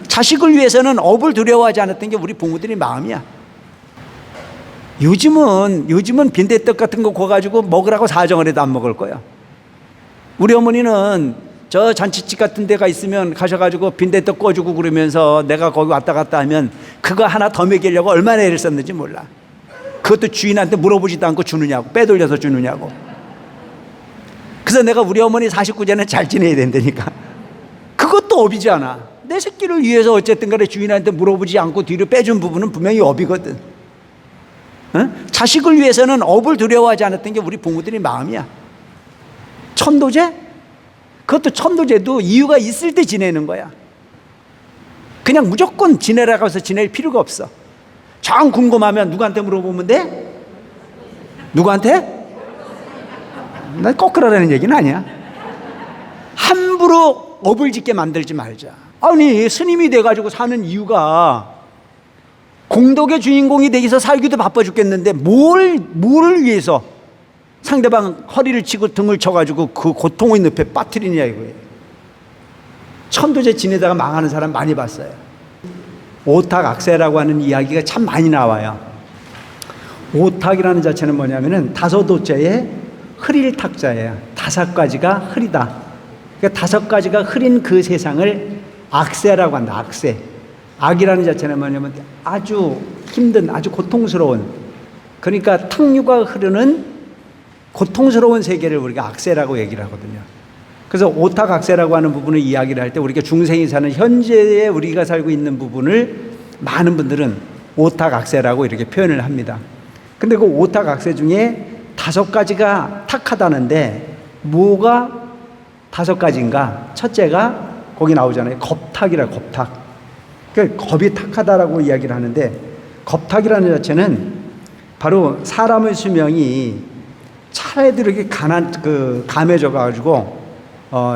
자식을 위해서는 업을 두려워하지 않았던 게 우리 부모들의 마음이야. 요즘은 빈대떡 같은 거 구워가지고 먹으라고 사정을 해도 안 먹을 거야. 우리 어머니는 저 잔치집 같은 데가 있으면 가셔가지고 빈대떡 구워주고 그러면서 내가 거기 왔다 갔다 하면 그거 하나 더 먹이려고 얼마나 애를 썼는지 몰라. 그것도 주인한테 물어보지도 않고 주느냐고, 빼돌려서 주느냐고. 그래서 내가 우리 어머니 49제는 잘 지내야 된다니까. 그것도 업이지 않아. 내 새끼를 위해서 어쨌든 간에 주인한테 물어보지 않고 뒤로 빼준 부분은 분명히 업이거든. 자식을 위해서는 업을 두려워하지 않았던 게 우리 부모들의 마음이야. 천도제? 그것도 천도제도 이유가 있을 때 지내는 거야. 그냥 무조건 지내라고 해서 지낼 필요가 없어. 정 궁금하면 누구한테 물어보면 돼? 누구한테? 난 거꾸로라는 얘기는 아니야. 함부로 업을 짓게 만들지 말자. 아니 스님이 돼가지고 사는 이유가 공덕의 주인공이 되기 위해서 살기도 바빠 죽겠는데 뭐를 위해서 상대방 허리를 치고 등을 쳐가지고 그 고통의 늪에 빠뜨리냐 이거예요. 천도제 지내다가 망하는 사람 많이 봤어요. 오탁악세라고 하는 이야기가 참 많이 나와요. 오탁이라는 자체는 뭐냐면은 다소도자에 흐릴 탁자예요. 5가지가 흐리다. 그러니까 5가지가 흐린 그 세상을 악세라고 한다. 악세. 악이라는 자체는 뭐냐면 아주 힘든, 아주 고통스러운, 그러니까 탕류가 흐르는 고통스러운 세계를 우리가 악세라고 얘기를 하거든요. 그래서 오탁악세라고 하는 부분을 이야기를 할 때 우리가 중생이 사는 현재에 우리가 살고 있는 부분을 많은 분들은 오탁악세라고 이렇게 표현을 합니다. 근데 그 오탁악세 중에 5가지가 탁하다는데 뭐가 5가지인가? 첫째가 거기 나오잖아요. 겁탁이라, 겁탁. 그러니까 겁이 탁하다라고 이야기를 하는데, 겁탁이라는 자체는 바로 사람의 수명이 차례대로 이렇게 감해져 가지고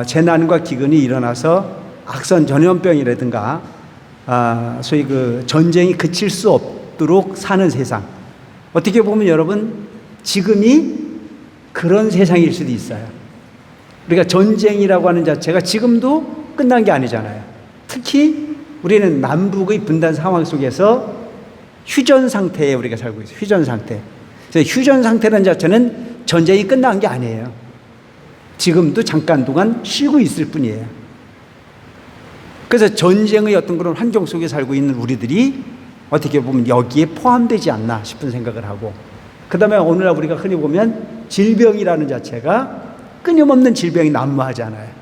재난과 기근이 일어나서 악선 전염병이라든가 소위 그 전쟁이 그칠 수 없도록 사는 세상. 어떻게 보면 여러분 지금이 그런 세상일 수도 있어요. 우리가 전쟁이라고 하는 자체가 지금도 끝난 게 아니잖아요. 특히 우리는 남북의 분단 상황 속에서 휴전 상태에 우리가 살고 있어요. 휴전 상태. 그래서 휴전 상태라는 자체는 전쟁이 끝난 게 아니에요. 지금도 잠깐 동안 쉬고 있을 뿐이에요. 그래서 전쟁의 어떤 그런 환경 속에 살고 있는 우리들이 어떻게 보면 여기에 포함되지 않나 싶은 생각을 하고, 그 다음에 오늘날 우리가 흔히 보면 질병이라는 자체가 끊임없는 질병이 난무하잖아요.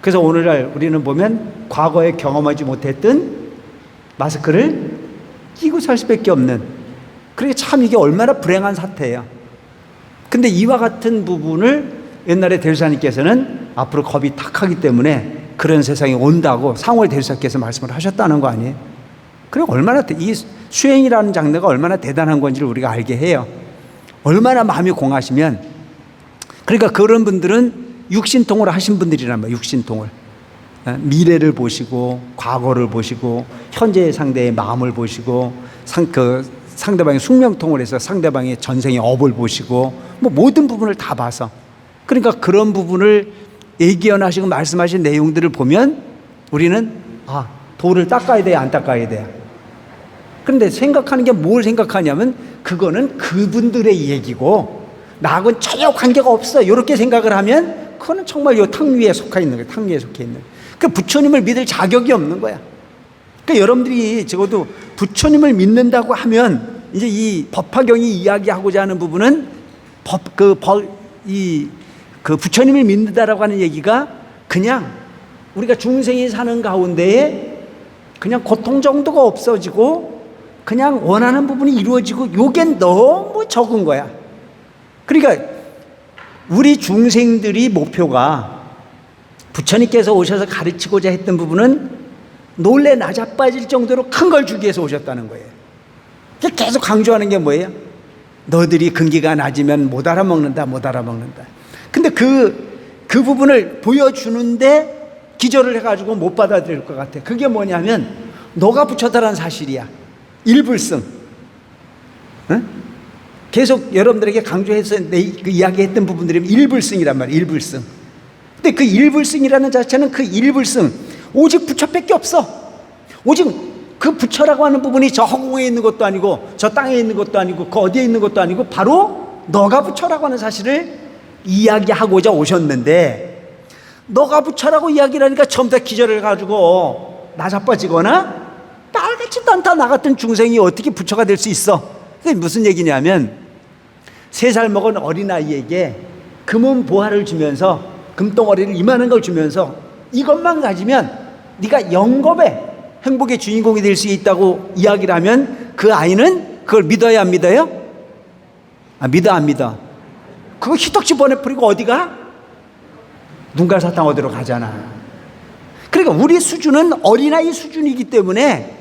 그래서 오늘날 우리는 보면 과거에 경험하지 못했던 마스크를 끼고 살 수밖에 없는, 그러니까 참 이게 얼마나 불행한 사태예요. 근데 이와 같은 부분을 옛날에 대주사님께서는 앞으로 겁이 탁하기 때문에 그런 세상이 온다고 상월 대주사께서 말씀을 하셨다는 거 아니에요? 그리고 얼마나 이 수행이라는 장르가 얼마나 대단한 건지를 우리가 알게 해요. 얼마나 마음이 공하시면, 그러니까 그런 분들은 육신통을 하신 분들이란 말이에요. 육신통을. 미래를 보시고 과거를 보시고 현재의 상대의 마음을 보시고 상대방의 숙명통을 해서 상대방의 전생의 업을 보시고 뭐 모든 부분을 다 봐서, 그러니까 그런 부분을 예기연하시고 말씀하신 내용들을 보면 우리는 돌을 닦아야 돼요, 안 닦아야 돼요? 그런데 생각하는 게 뭘 생각하냐면 그거는 그분들의 얘기고 나하고는 전혀 관계가 없어, 이렇게 생각을 하면 그거는 정말 이 탕위에 속해 있는 거예요. 탕위에 속해 있는. 그러니까 부처님을 믿을 자격이 없는 거야. 그러니까 여러분들이 적어도 부처님을 믿는다고 하면 이제 이 법화경이 이야기하고자 하는 부분은 그 부처님을 믿는다라고 하는 얘기가 그냥 우리가 중생이 사는 가운데에 그냥 고통 정도가 없어지고 그냥 원하는 부분이 이루어지고, 요게 너무 적은 거야. 그러니까 우리 중생들이 목표가 부처님께서 오셔서 가르치고자 했던 부분은 놀래 나자빠질 정도로 큰 걸 주기 위해서 오셨다는 거예요. 계속 강조하는 게 뭐예요? 너들이 근기가 낮으면 못 알아먹는다, 못 알아먹는다. 근데 그 부분을 보여주는데 기절을 해가지고 못 받아들일 것 같아. 그게 뭐냐면 너가 부처다라는 사실이야. 일불승. 응? 계속 여러분들에게 강조해서 그 이야기했던 부분들이 일불승이란 말이에요. 일불승. 근데 그 일불승이라는 자체는 그 일불승 오직 부처밖에 없어. 오직 그 부처라고 하는 부분이 저 허공에 있는 것도 아니고 저 땅에 있는 것도 아니고 그 어디에 있는 것도 아니고 바로 너가 부처라고 하는 사실을 이야기하고자 오셨는데, 너가 부처라고 이야기를 하니까 처음부터 기절을 가지고 나자빠지거나 빨갛지도 않다 나 같은 중생이 어떻게 부처가 될 수 있어? 그게 무슨 얘기냐면, 3살 먹은 어린아이에게 금은 보화를 주면서, 금덩어리를 이만한 걸 주면서 이것만 가지면 네가 영겁의 행복의 주인공이 될 수 있다고 이야기를 하면 그 아이는 그걸 믿어야 안 믿어요? 믿어 안 믿어? 그거 희덕지 보내버리고 어디가? 눈깔사탕 어디로 가잖아. 그러니까 우리 수준은 어린아이 수준이기 때문에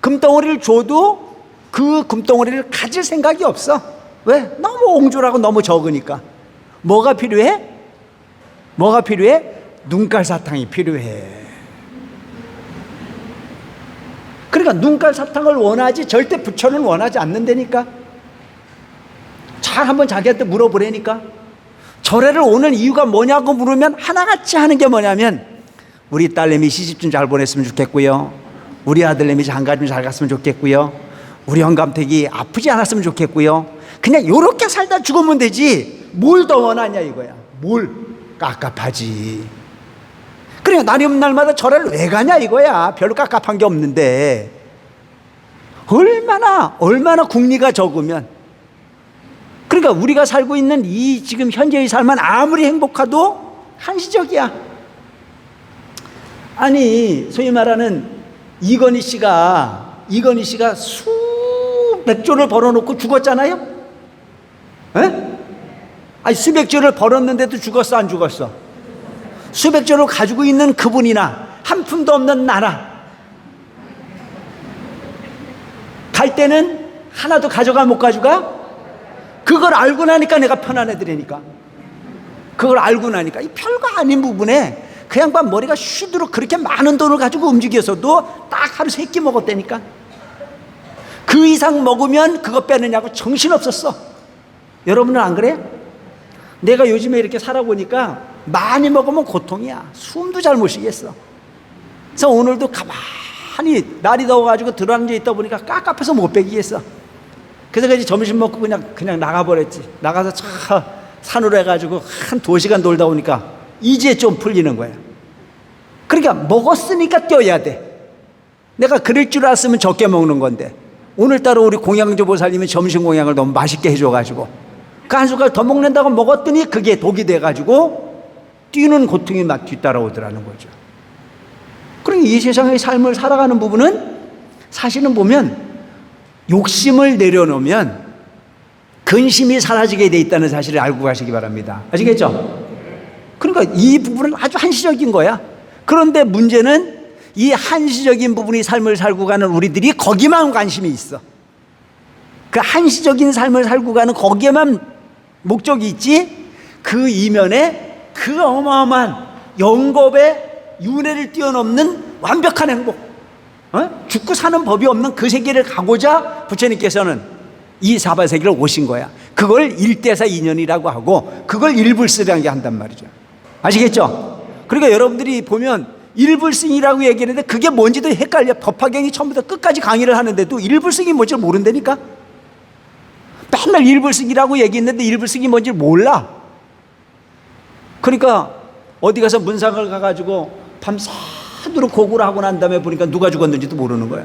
금덩어리를 줘도 그 금덩어리를 가질 생각이 없어. 왜? 너무 옹졸하고 너무 적으니까. 뭐가 필요해? 뭐가 필요해? 눈깔사탕이 필요해. 그러니까 눈깔사탕을 원하지 절대 부처는 원하지 않는다니까. 잘 한번 자기한테 물어보라니까. 절에를 오는 이유가 뭐냐고 물으면 하나같이 하는 게 뭐냐면, 우리 딸내미 시집 좀 잘 보냈으면 좋겠고요, 우리 아들내미 장가 좀 잘 갔으면 좋겠고요, 우리 영감택이 아프지 않았으면 좋겠고요. 그냥 요렇게 살다 죽으면 되지 뭘 더 원하냐 이거야. 뭘 깝깝하지. 그러니까 날이 없는 날마다 절에를 왜 가냐 이거야. 별로 깝깝한 게 없는데. 얼마나 국리가 적으면. 그러니까 우리가 살고 있는 이 지금 현재의 삶은 아무리 행복하도 한시적이야. 아니 소위 말하는 이건희 씨가 수백 조를 벌어놓고 죽었잖아요. 에? 아니 수백 조를 벌었는데도 죽었어 안 죽었어? 수백 조를 가지고 있는 그분이나 한 푼도 없는 나라 갈 때는 하나도 가져가 못 가져가? 그걸 알고 나니까 내가 편안해지라니까. 그걸 알고 나니까 이 별거 아닌 부분에 그 양반 머리가 쉬도록 그렇게 많은 돈을 가지고 움직여서도 딱 하루 3끼 먹었다니까. 그 이상 먹으면 그거 빼느냐고 정신없었어. 여러분은 안 그래? 내가 요즘에 이렇게 살아보니까 많이 먹으면 고통이야. 숨도 잘 못 쉬겠어. 그래서 오늘도 가만히 날이 더워가지고 들어앉아 있다 보니까 깝깝해서 못 빼기겠어. 그래서 이제 점심 먹고 그냥 나가버렸지. 나가서 산으로 해가지고 한 2시간 놀다 오니까 이제 좀 풀리는 거야. 그러니까 먹었으니까 뛰어야 돼. 내가 그럴 줄 알았으면 적게 먹는 건데, 오늘따라 우리 공양조 보살님이 점심 공양을 너무 맛있게 해줘가지고 그 한 숟갈 더 먹는다고 먹었더니 그게 독이 돼가지고 뛰는 고통이 막 뒤따라오더라는 거죠. 그러니까 이 세상의 삶을 살아가는 부분은 사실은 보면 욕심을 내려놓으면 근심이 사라지게 돼 있다는 사실을 알고 가시기 바랍니다. 아시겠죠? 그러니까 이 부분은 아주 한시적인 거야. 그런데 문제는 이 한시적인 부분이 삶을 살고 가는 우리들이 거기만 관심이 있어. 그 한시적인 삶을 살고 가는 거기에만 목적이 있지, 그 이면에 그 어마어마한 영겁의 윤회를 뛰어넘는 완벽한 행복, 죽고 사는 법이 없는 그 세계를 가고자 부처님께서는 이 사바세계를 오신 거야. 그걸 일대사 인연이라고 하고 그걸 일불스라고 한단 말이죠. 아시겠죠? 그러니까 여러분들이 보면 일불승이라고 얘기하는데 그게 뭔지도 헷갈려. 법화경이 처음부터 끝까지 강의를 하는데도 일불승이 뭔지 모른다니까. 맨날 일불승이라고 얘기했는데 일불승이 뭔지 몰라. 그러니까 어디 가서 문상을 가가지고 밤새도록 고구를 하고 난 다음에 보니까 누가 죽었는지도 모르는 거야.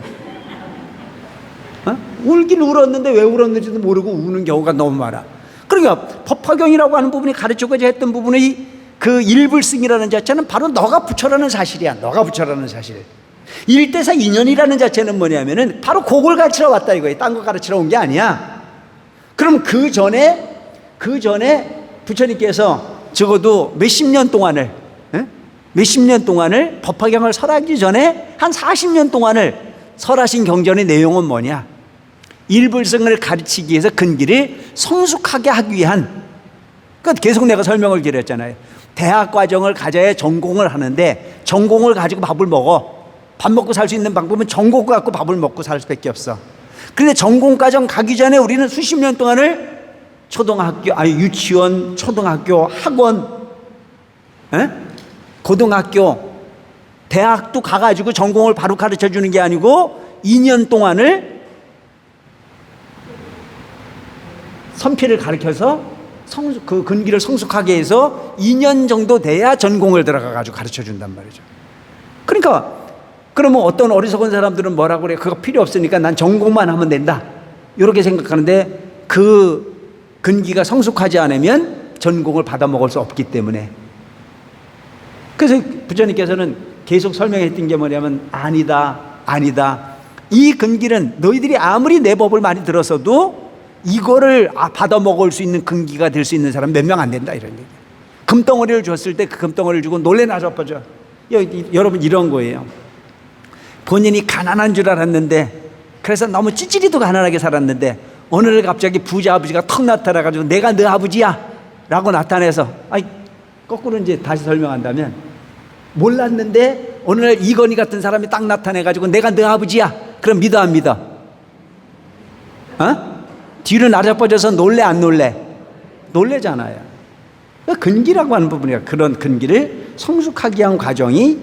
울긴 울었는데 왜 울었는지도 모르고 우는 경우가 너무 많아. 그러니까 법화경이라고 하는 부분이 가르쳐고자 했던 부분의 그 일불승이라는 자체는 바로 너가 부처라는 사실이야. 너가 부처라는 사실. 일대사 인연이라는 자체는 뭐냐면은 바로 그걸 가르치러 왔다 이거야. 딴 거 가르치러 온 게 아니야. 그럼 그 전에 부처님께서 적어도 몇십 년 동안을 법화경을 설하기 전에 한 40년 동안을 설하신 경전의 내용은 뭐냐? 일불승을 가르치기 위해서 근기를 성숙하게 하기 위한, 그러니까 계속 내가 설명을 드렸잖아요. 대학 과정을 가져야 전공을 하는데 전공을 가지고 밥을 먹어. 밥 먹고 살 수 있는 방법은 전공 갖고 밥을 먹고 살 수밖에 없어. 그런데 전공 과정 가기 전에 우리는 수십 년 동안을 유치원, 초등학교, 학원, 고등학교, 대학도 가가지고 전공을 바로 가르쳐 주는 게 아니고 2년 동안을 선필을 가르쳐서 그 근기를 성숙하게 해서 2년 정도 돼야 전공을 들어가가지고 가르쳐 준단 말이죠. 그러니까 그러면 어떤 어리석은 사람들은 뭐라고 그래? 그거 필요 없으니까 난 전공만 하면 된다, 이렇게 생각하는데 그 근기가 성숙하지 않으면 전공을 받아 먹을 수 없기 때문에. 그래서 부처님께서는 계속 설명했던 게 뭐냐면 아니다, 아니다. 이 근기는 너희들이 아무리 내 법을 많이 들었어도 이거를 받아 먹을 수 있는 근기가 될 수 있는 사람 몇 명 안 된다, 이런 얘기. 금덩어리를 줬을 때 그 금덩어리를 주고 놀래나 자빠져. 여러분 이런 거예요. 본인이 가난한 줄 알았는데, 그래서 너무 찌질이도 가난하게 살았는데 어느 날 갑자기 부자 아버지가 턱 나타나가지고 내가 너 아버지야 라고 나타내서, 거꾸로 이제 다시 설명한다면, 몰랐는데 어느 날 이건희 같은 사람이 딱 나타내가지고 내가 너 아버지야, 그럼 믿어 안 믿어? 뒤로 나자빠져서 놀래 안 놀래? 놀래잖아요. 근기라고 하는 부분이야. 그런 근기를 성숙하게 한 과정이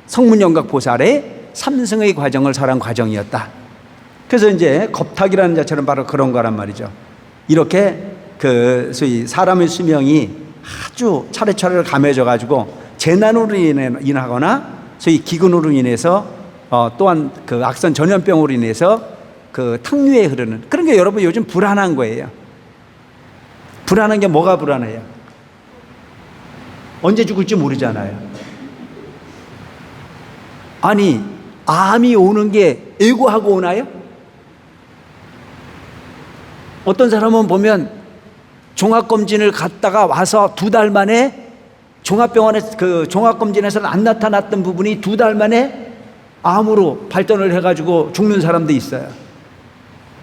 성문영각 보살의 삼승의 과정을 설한 과정이었다. 그래서 이제 겁탁이라는 자체는 바로 그런 거란 말이죠. 이렇게 소위 사람의 수명이 아주 차례차례로 감해져 가지고 재난으로 인하거나 소위 기근으로 인해서 또한 그 악선 전염병으로 인해서 그 탕류에 흐르는 그런 게 여러분 요즘 불안한 거예요. 불안한 게 뭐가 불안해요? 언제 죽을지 모르잖아요. 아니, 암이 오는 게 예고하고 오나요? 어떤 사람은 보면 종합검진을 갔다가 와서 2달 만에 종합병원에 종합검진에서는 안 나타났던 부분이 2달 만에 암으로 발전을 해가지고 죽는 사람도 있어요.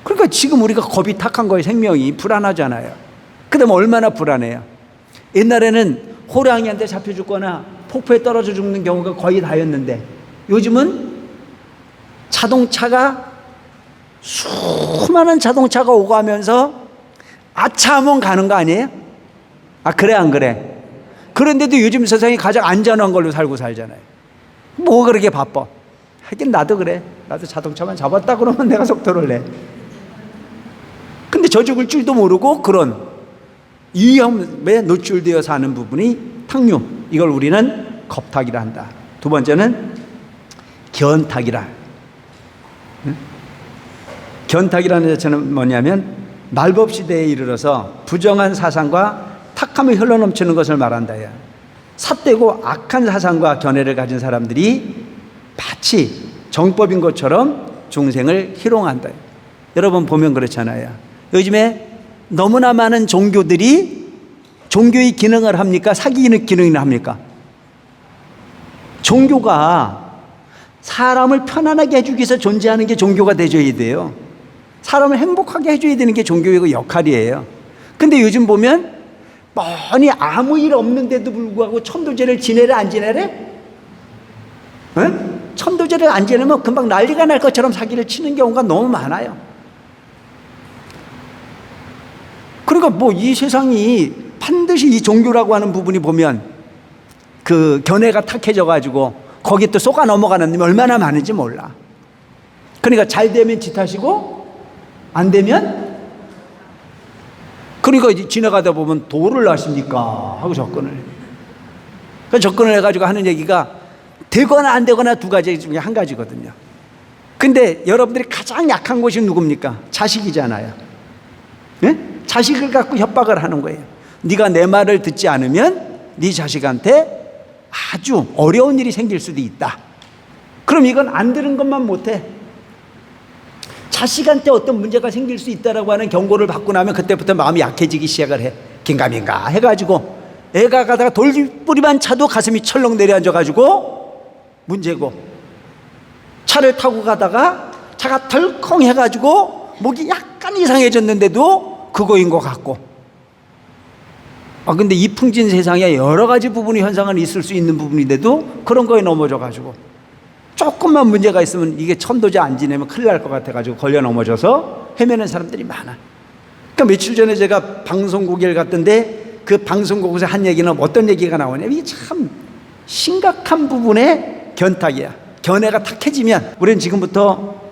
그러니까 지금 우리가 겁이 탁한 거예요. 생명이 불안하잖아요. 그 다음에 얼마나 불안해요. 옛날에는 호랑이한테 잡혀 죽거나 폭포에 떨어져 죽는 경우가 거의 다였는데 요즘은 자동차가 수많은 자동차가 오고 하면서 아차 하면 가는 거 아니에요? 그래 안 그래? 그런데도 요즘 세상이 가장 안전한 걸로 살고 살잖아요. 뭐 그렇게 바빠? 하긴 나도 그래. 나도 자동차만 잡았다 그러면 내가 속도를 내. 근데 저 죽을 줄도 모르고 그런 위험에 노출되어 사는 부분이 탕류. 이걸 우리는 겁탁이라 한다. 두 번째는 견탁이라. 견탁이라는 자체는 뭐냐면 말법 시대에 이르러서 부정한 사상과 탁함이 흘러넘치는 것을 말한다. 삿되고 악한 사상과 견해를 가진 사람들이 마치 정법인 것처럼 중생을 희롱한다. 여러분 보면 그렇잖아요. 요즘에 너무나 많은 종교들이 종교의 기능을 합니까? 사기의 기능이나 합니까? 종교가 사람을 편안하게 해주기 위해서 존재하는 게 종교가 되줘야 돼요. 사람을 행복하게 해줘야 되는 게 종교의 역할이에요. 근데 요즘 보면 뻔히 아무 일 없는데도 불구하고 천도제를 지내래 안 지내래? 응? 천도제를 안 지내면 금방 난리가 날 것처럼 사기를 치는 경우가 너무 많아요. 그러니까 뭐 이 세상이 반드시 이 종교라고 하는 부분이 보면 그 견해가 탁해져 가지고 거기 또 쏘가 넘어가는 놈이 얼마나 많은지 몰라. 그러니까 잘 되면 짓하시고 안 되면 그러니까 이제 지나가다 보면 도를 아십니까? 하고 접근을. 그 접근을 해가지고 하는 얘기가 되거나 안 되거나 두 가지 중에 한 가지거든요. 근데 여러분들이 가장 약한 것이 누굽니까? 자식이잖아요. 네? 자식을 갖고 협박을 하는 거예요. 네가 내 말을 듣지 않으면 네 자식한테 아주 어려운 일이 생길 수도 있다. 그럼 이건 안 들은 것만 못해. 자식한테 어떤 문제가 생길 수 있다라고 하는 경고를 받고 나면 그때부터 마음이 약해지기 시작을 해. 긴가민가 해가지고 애가 가다가 돌뿌리만 차도 가슴이 철렁 내려앉아가지고 문제고, 차를 타고 가다가 차가 덜컹 해가지고 목이 약간 이상해졌는데도 그거인 것 같고. 근데 이 풍진 세상에 여러 가지 부분이 현상은 있을 수 있는 부분인데도 그런 거에 넘어져가지고 조금만 문제가 있으면 이게 천도제 안 지내면 큰일 날 것 같아가지고 걸려 넘어져서 헤매는 사람들이 많아. 그러니까 며칠 전에 제가 방송국에 갔던데 그 방송국에서 한 얘기는 어떤 얘기가 나오냐면 이게 참 심각한 부분에 견탁이야. 견해가 탁해지면 우리는 지금부터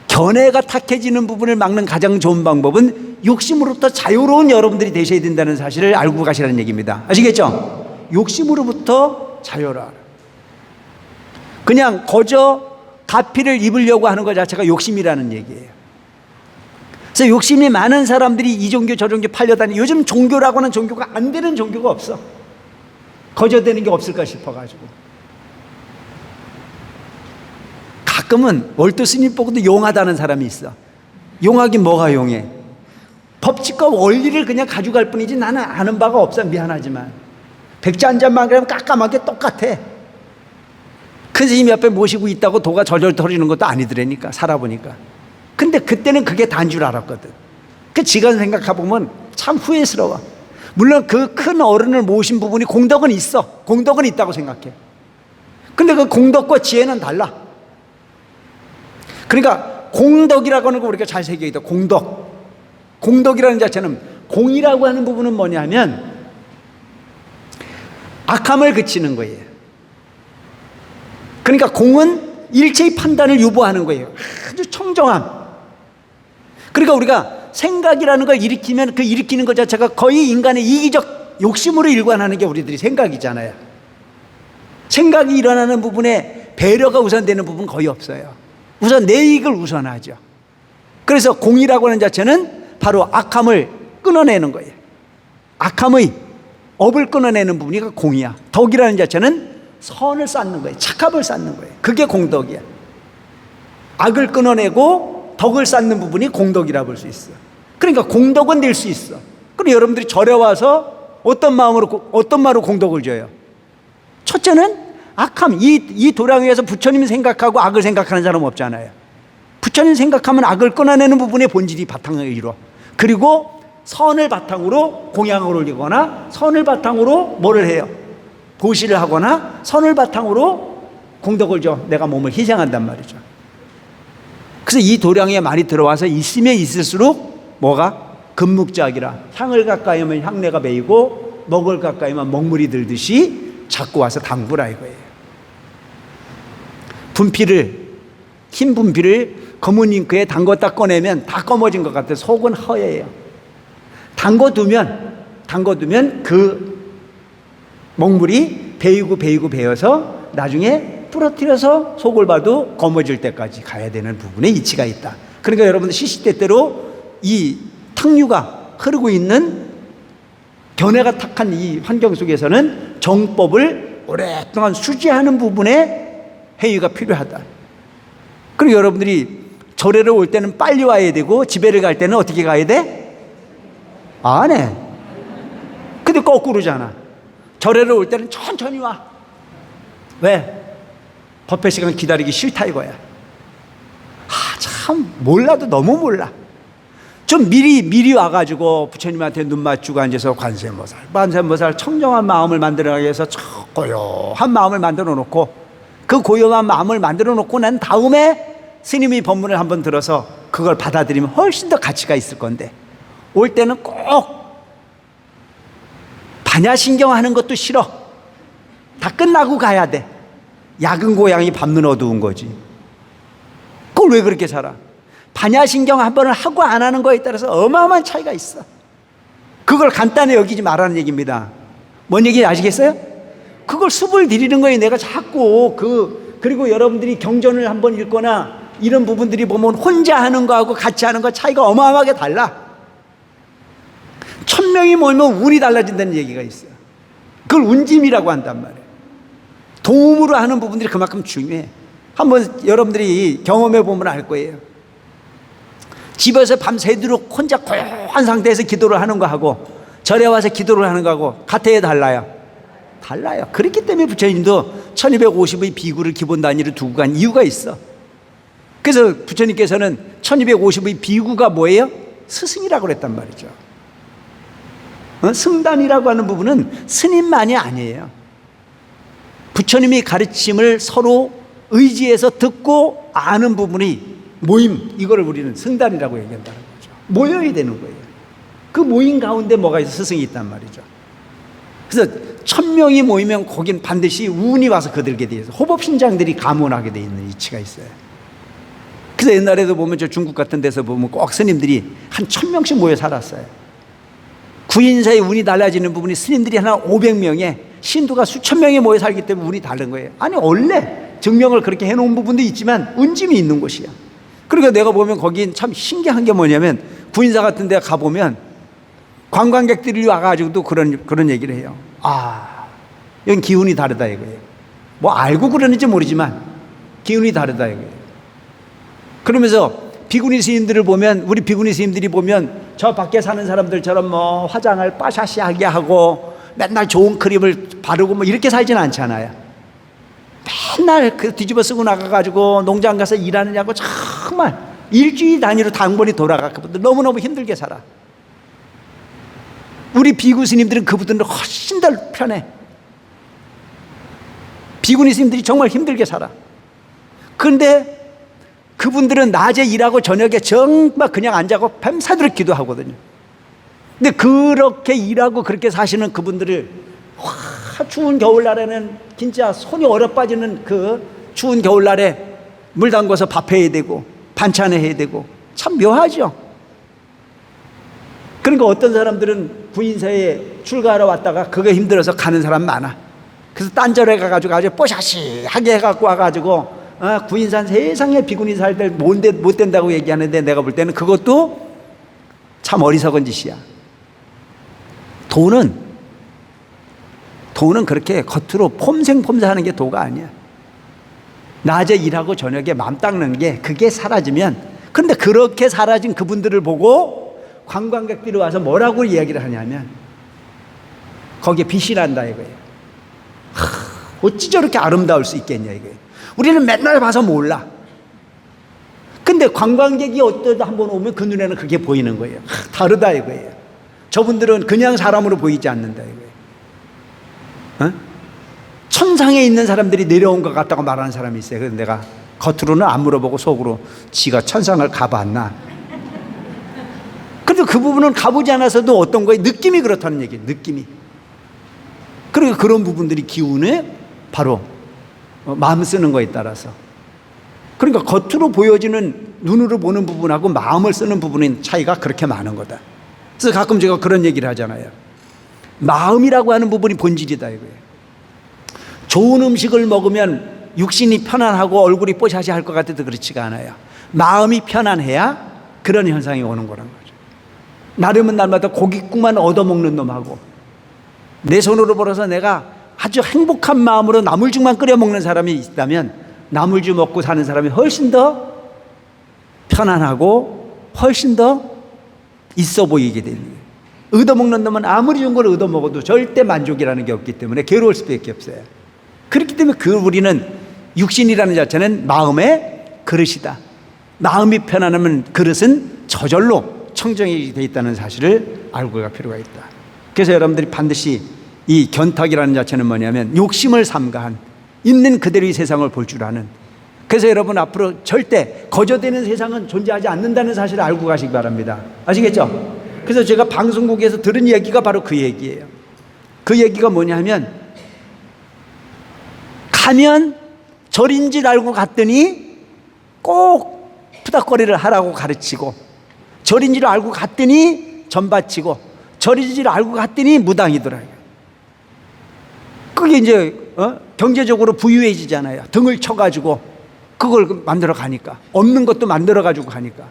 견해가 탁해지는 부분을 막는 가장 좋은 방법은 욕심으로부터 자유로운 여러분들이 되셔야 된다는 사실을 알고 가시라는 얘기입니다. 아시겠죠? 욕심으로부터 자유로워라. 그냥 거저 가피를 입으려고 하는 것 자체가 욕심이라는 얘기예요. 그래서 욕심이 많은 사람들이 이 종교 저 종교 팔려다니. 요즘 종교라고 하는 종교가 안 되는 종교가 없어. 거저 되는 게 없을까 싶어가지고. 가끔은 월도 스님 보고도 용하다는 사람이 있어. 용하긴 뭐가 용해? 법칙과 원리를 그냥 가져갈 뿐이지 나는 아는 바가 없어. 미안하지만 백자 한 잔만 그러면 깜깜하게 똑같아. 큰 스님 옆에 모시고 있다고 도가 절절 터지는 것도 아니더라니까, 살아보니까. 근데 그때는 그게 다인 줄 알았거든. 그 지금 생각해보면 참 후회스러워. 물론 그 큰 어른을 모신 부분이 공덕은 있어. 공덕은 있다고 생각해. 근데 그 공덕과 지혜는 달라. 그러니까 공덕이라고 하는 거 우리가 잘 새겨있다. 공덕. 공덕이라는 자체는, 공이라고 하는 부분은 뭐냐면 악함을 그치는 거예요. 그러니까 공은 일체의 판단을 유보하는 거예요. 아주 청정함. 그러니까 우리가 생각이라는 걸 일으키면 그 일으키는 것 자체가 거의 인간의 이기적 욕심으로 일관하는 게 우리들이 생각이잖아요. 생각이 일어나는 부분에 배려가 우선되는 부분 거의 없어요. 우선 내 이익을 우선하죠. 그래서 공이라고 하는 자체는 바로 악함을 끊어내는 거예요. 악함의 업을 끊어내는 부분이 공이야. 덕이라는 자체는 선을 쌓는 거예요. 착함을 쌓는 거예요. 그게 공덕이야. 악을 끊어내고 덕을 쌓는 부분이 공덕이라 볼 수 있어. 그러니까 공덕은 될 수 있어. 그럼 여러분들이 절에 와서 어떤 말로 공덕을 줘요? 첫째는 악함. 이 도량 위에서 부처님 생각하고 악을 생각하는 사람 없잖아요. 부처님 생각하면 악을 끊어내는 부분의 본질이 바탕을 이루어. 그리고 선을 바탕으로 공양을 올리거나 선을 바탕으로 뭐를 해요? 보시를 하거나 선을 바탕으로 공덕을 줘. 내가 몸을 희생한단 말이죠. 그래서 이 도량에 많이 들어와서 있으면 있을수록 뭐가? 금묵작이라. 향을 가까이 하면 향내가 배이고 먹을 가까이 하면 먹물이 들듯이 자꾸 와서 담그라 이거예요. 흰 분필을 검은 잉크에 담궜다 꺼내면 다 검어진 것 같아요. 속은 허예요. 담궈두면 그 먹물이 배어서 나중에 부러뜨려서 속을 봐도 검어질 때까지 가야 되는 부분에 이치가 있다. 그러니까 여러분들 시시때때로 이 탕류가 흐르고 있는 견해가 탁한 이 환경 속에서는 정법을 오랫동안 수지하는 부분에 회의가 필요하다. 그리고 여러분들이 절에를 올 때는 빨리 와야 되고 집에를 갈 때는 어떻게 가야 돼? 안 해. 근데 거꾸로잖아. 절에를 올 때는 천천히 와. 왜? 법회 시간 기다리기 싫다 이거야. 참 몰라도 너무 몰라. 좀 미리 와가지고 부처님한테 눈 맞추고 앉아서 관세음보살 청정한 마음을 만들어가기 위해서 고요한 마음을 만들어 놓고, 그 고요한 마음을 만들어 놓고 난 다음에 스님이 법문을 한번 들어서 그걸 받아들이면 훨씬 더 가치가 있을 건데, 올 때는 꼭 반야신경 하는 것도 싫어. 다 끝나고 가야 돼. 야근 고양이 밤눈 어두운 거지. 그걸 왜 그렇게 살아? 반야신경 한 번을 하고 안 하는 거에 따라서 어마어마한 차이가 있어. 그걸 간단히 여기지 말라는 얘기입니다. 뭔 얘기인지 아시겠어요? 그걸 습을 들이는 거예요. 내가 자꾸 그리고 여러분들이 경전을 한번 읽거나 이런 부분들이 보면 혼자 하는 거하고 같이 하는 거 차이가 어마어마하게 달라. 1000명이 모이면 운이 달라진다는 얘기가 있어요. 그걸 운짐이라고 한단 말이에요. 도움으로 하는 부분들이 그만큼 중요해. 한번 여러분들이 경험해 보면 알 거예요. 집에서 밤새도록 혼자 고요한 상태에서 기도를 하는 거하고 절에 와서 기도를 하는 거하고 같아요, 달라요? 달라요. 그렇기 때문에 부처님도 1250의 비구를 기본 단위로 두고 간 이유가 있어. 그래서 부처님께서는 1250의 비구가 뭐예요? 스승이라고 그랬단 말이죠. 승단이라고 하는 부분은 스님만이 아니에요. 부처님이 가르침을 서로 의지해서 듣고 아는 부분이 모임, 이거를 우리는 승단이라고 얘기한다는 거죠. 모여야 되는 거예요. 그 모임 가운데 뭐가 있어? 스승이 있단 말이죠. 그래서 1000명이 모이면 거긴 반드시 운이 와서 거들게 돼 있어요. 호법신장들이 가문하게 돼 있는 이치가 있어요. 그래서 옛날에도 보면 저 중국 같은 데서 보면 꼭 스님들이 한 1000명씩 모여 살았어요. 구인사의 운이 달라지는 부분이 스님들이 하나 500명에 신도가 수천 명이 모여 살기 때문에 운이 다른 거예요. 아니 원래 증명을 그렇게 해놓은 부분도 있지만 운짐이 있는 곳이야. 그러니까 내가 보면 거긴 참 신기한 게 뭐냐면 구인사 같은 데 가보면 관광객들이 와가지고도 그런 얘기를 해요. 아, 여긴 기운이 다르다 이거예요. 뭐 알고 그러는지 모르지만 기운이 다르다 이거예요. 그러면서 비구니 스님들을 보면, 우리 비구니 스님들이 보면 저 밖에 사는 사람들처럼 뭐 화장을 빠샤시하게 하고 맨날 좋은 크림을 바르고 뭐 이렇게 살진 않잖아요. 맨날 그 뒤집어 쓰고 나가가지고 농장 가서 일하느냐고 정말 일주일 단위로 당번이 돌아가거든. 너무너무 힘들게 살아. 우리 비구 스님들은 그분들은 훨씬 더 편해. 비구니 스님들이 정말 힘들게 살아. 그런데 그분들은 낮에 일하고 저녁에 정말 그냥 앉아고 밤새도록 기도하거든요. 근데 그렇게 일하고 그렇게 사시는 그분들을 추운 겨울날에는 진짜 손이 얼어 빠지는 그 추운 겨울날에 물 담궈서 밥해야 되고 반찬해야 되고 참 묘하죠. 그러니까 어떤 사람들은 구인사에 출가하러 왔다가 그거 힘들어서 가는 사람 많아. 그래서 딴절에 가가지고 아주 뽀샤시하게 해갖고 와가지고 구인산 세상에 비구니 살 때 못 된다고 얘기하는데 내가 볼 때는 그것도 참 어리석은 짓이야. 돈은 그렇게 겉으로 폼생폼사하는 게 도가 아니야. 낮에 일하고 저녁에 맘 닦는 게 그게 사라지면, 그런데 그렇게 사라진 그분들을 보고 관광객들이 와서 뭐라고 이야기를 하냐면 거기에 빛이 난다 이거예요. 어찌 저렇게 아름다울 수 있겠냐 이거예요. 우리는 맨날 봐서 몰라. 근데 관광객이 어쩌다 한번 오면 그 눈에는 그게 보이는 거예요. 다르다 이거예요. 저분들은 그냥 사람으로 보이지 않는다 이거예요. 천상에 있는 사람들이 내려온 것 같다고 말하는 사람이 있어요. 그래서 내가 겉으로는 안 물어보고 속으로 지가 천상을 가봤나. 근데 그 부분은 가보지 않아서도 어떤 거에 느낌이 그렇다는 얘기예요. 느낌이. 그러니까 그런 부분들이 기운에 바로 마음 쓰는 거에 따라서. 그러니까 겉으로 보여지는 눈으로 보는 부분하고 마음을 쓰는 부분의 차이가 그렇게 많은 거다. 그래서 가끔 제가 그런 얘기를 하잖아요. 마음이라고 하는 부분이 본질이다 이거예요. 좋은 음식을 먹으면 육신이 편안하고 얼굴이 뽀샤시할 것 같아도 그렇지가 않아요. 마음이 편안해야 그런 현상이 오는 거란 거죠. 나름은 날마다 고깃국만 얻어먹는 놈하고 내 손으로 벌어서 내가 아주 행복한 마음으로 나물죽만 끓여 먹는 사람이 있다면 나물죽 먹고 사는 사람이 훨씬 더 편안하고 훨씬 더 있어 보이게 되는 거예요. 얻어먹는 놈은 아무리 좋은 걸 얻어먹어도 절대 만족이라는 게 없기 때문에 괴로울 수밖에 없어요. 그렇기 때문에 우리는 육신이라는 자체는 마음의 그릇이다. 마음이 편안하면 그릇은 저절로 청정이 되어 있다는 사실을 알고 갈 필요가 있다. 그래서 여러분들이 반드시 이 견탁이라는 자체는 뭐냐면 욕심을 삼가한 있는 그대로의 세상을 볼 줄 아는. 그래서 여러분 앞으로 절대 거저되는 세상은 존재하지 않는다는 사실을 알고 가시기 바랍니다. 아시겠죠? 그래서 제가 방송국에서 들은 얘기가 바로 그 얘기예요. 그 얘기가 뭐냐면 가면 절인 줄 알고 갔더니 꼭 푸닥거리를 하라고 가르치고, 절인 줄 알고 갔더니 전바치고, 절인 줄 알고 갔더니 무당이더라고요. 그게 이제 경제적으로 부유해지잖아요. 등을 쳐가지고 그걸 만들어 가니까, 없는 것도 만들어 가지고 가니까.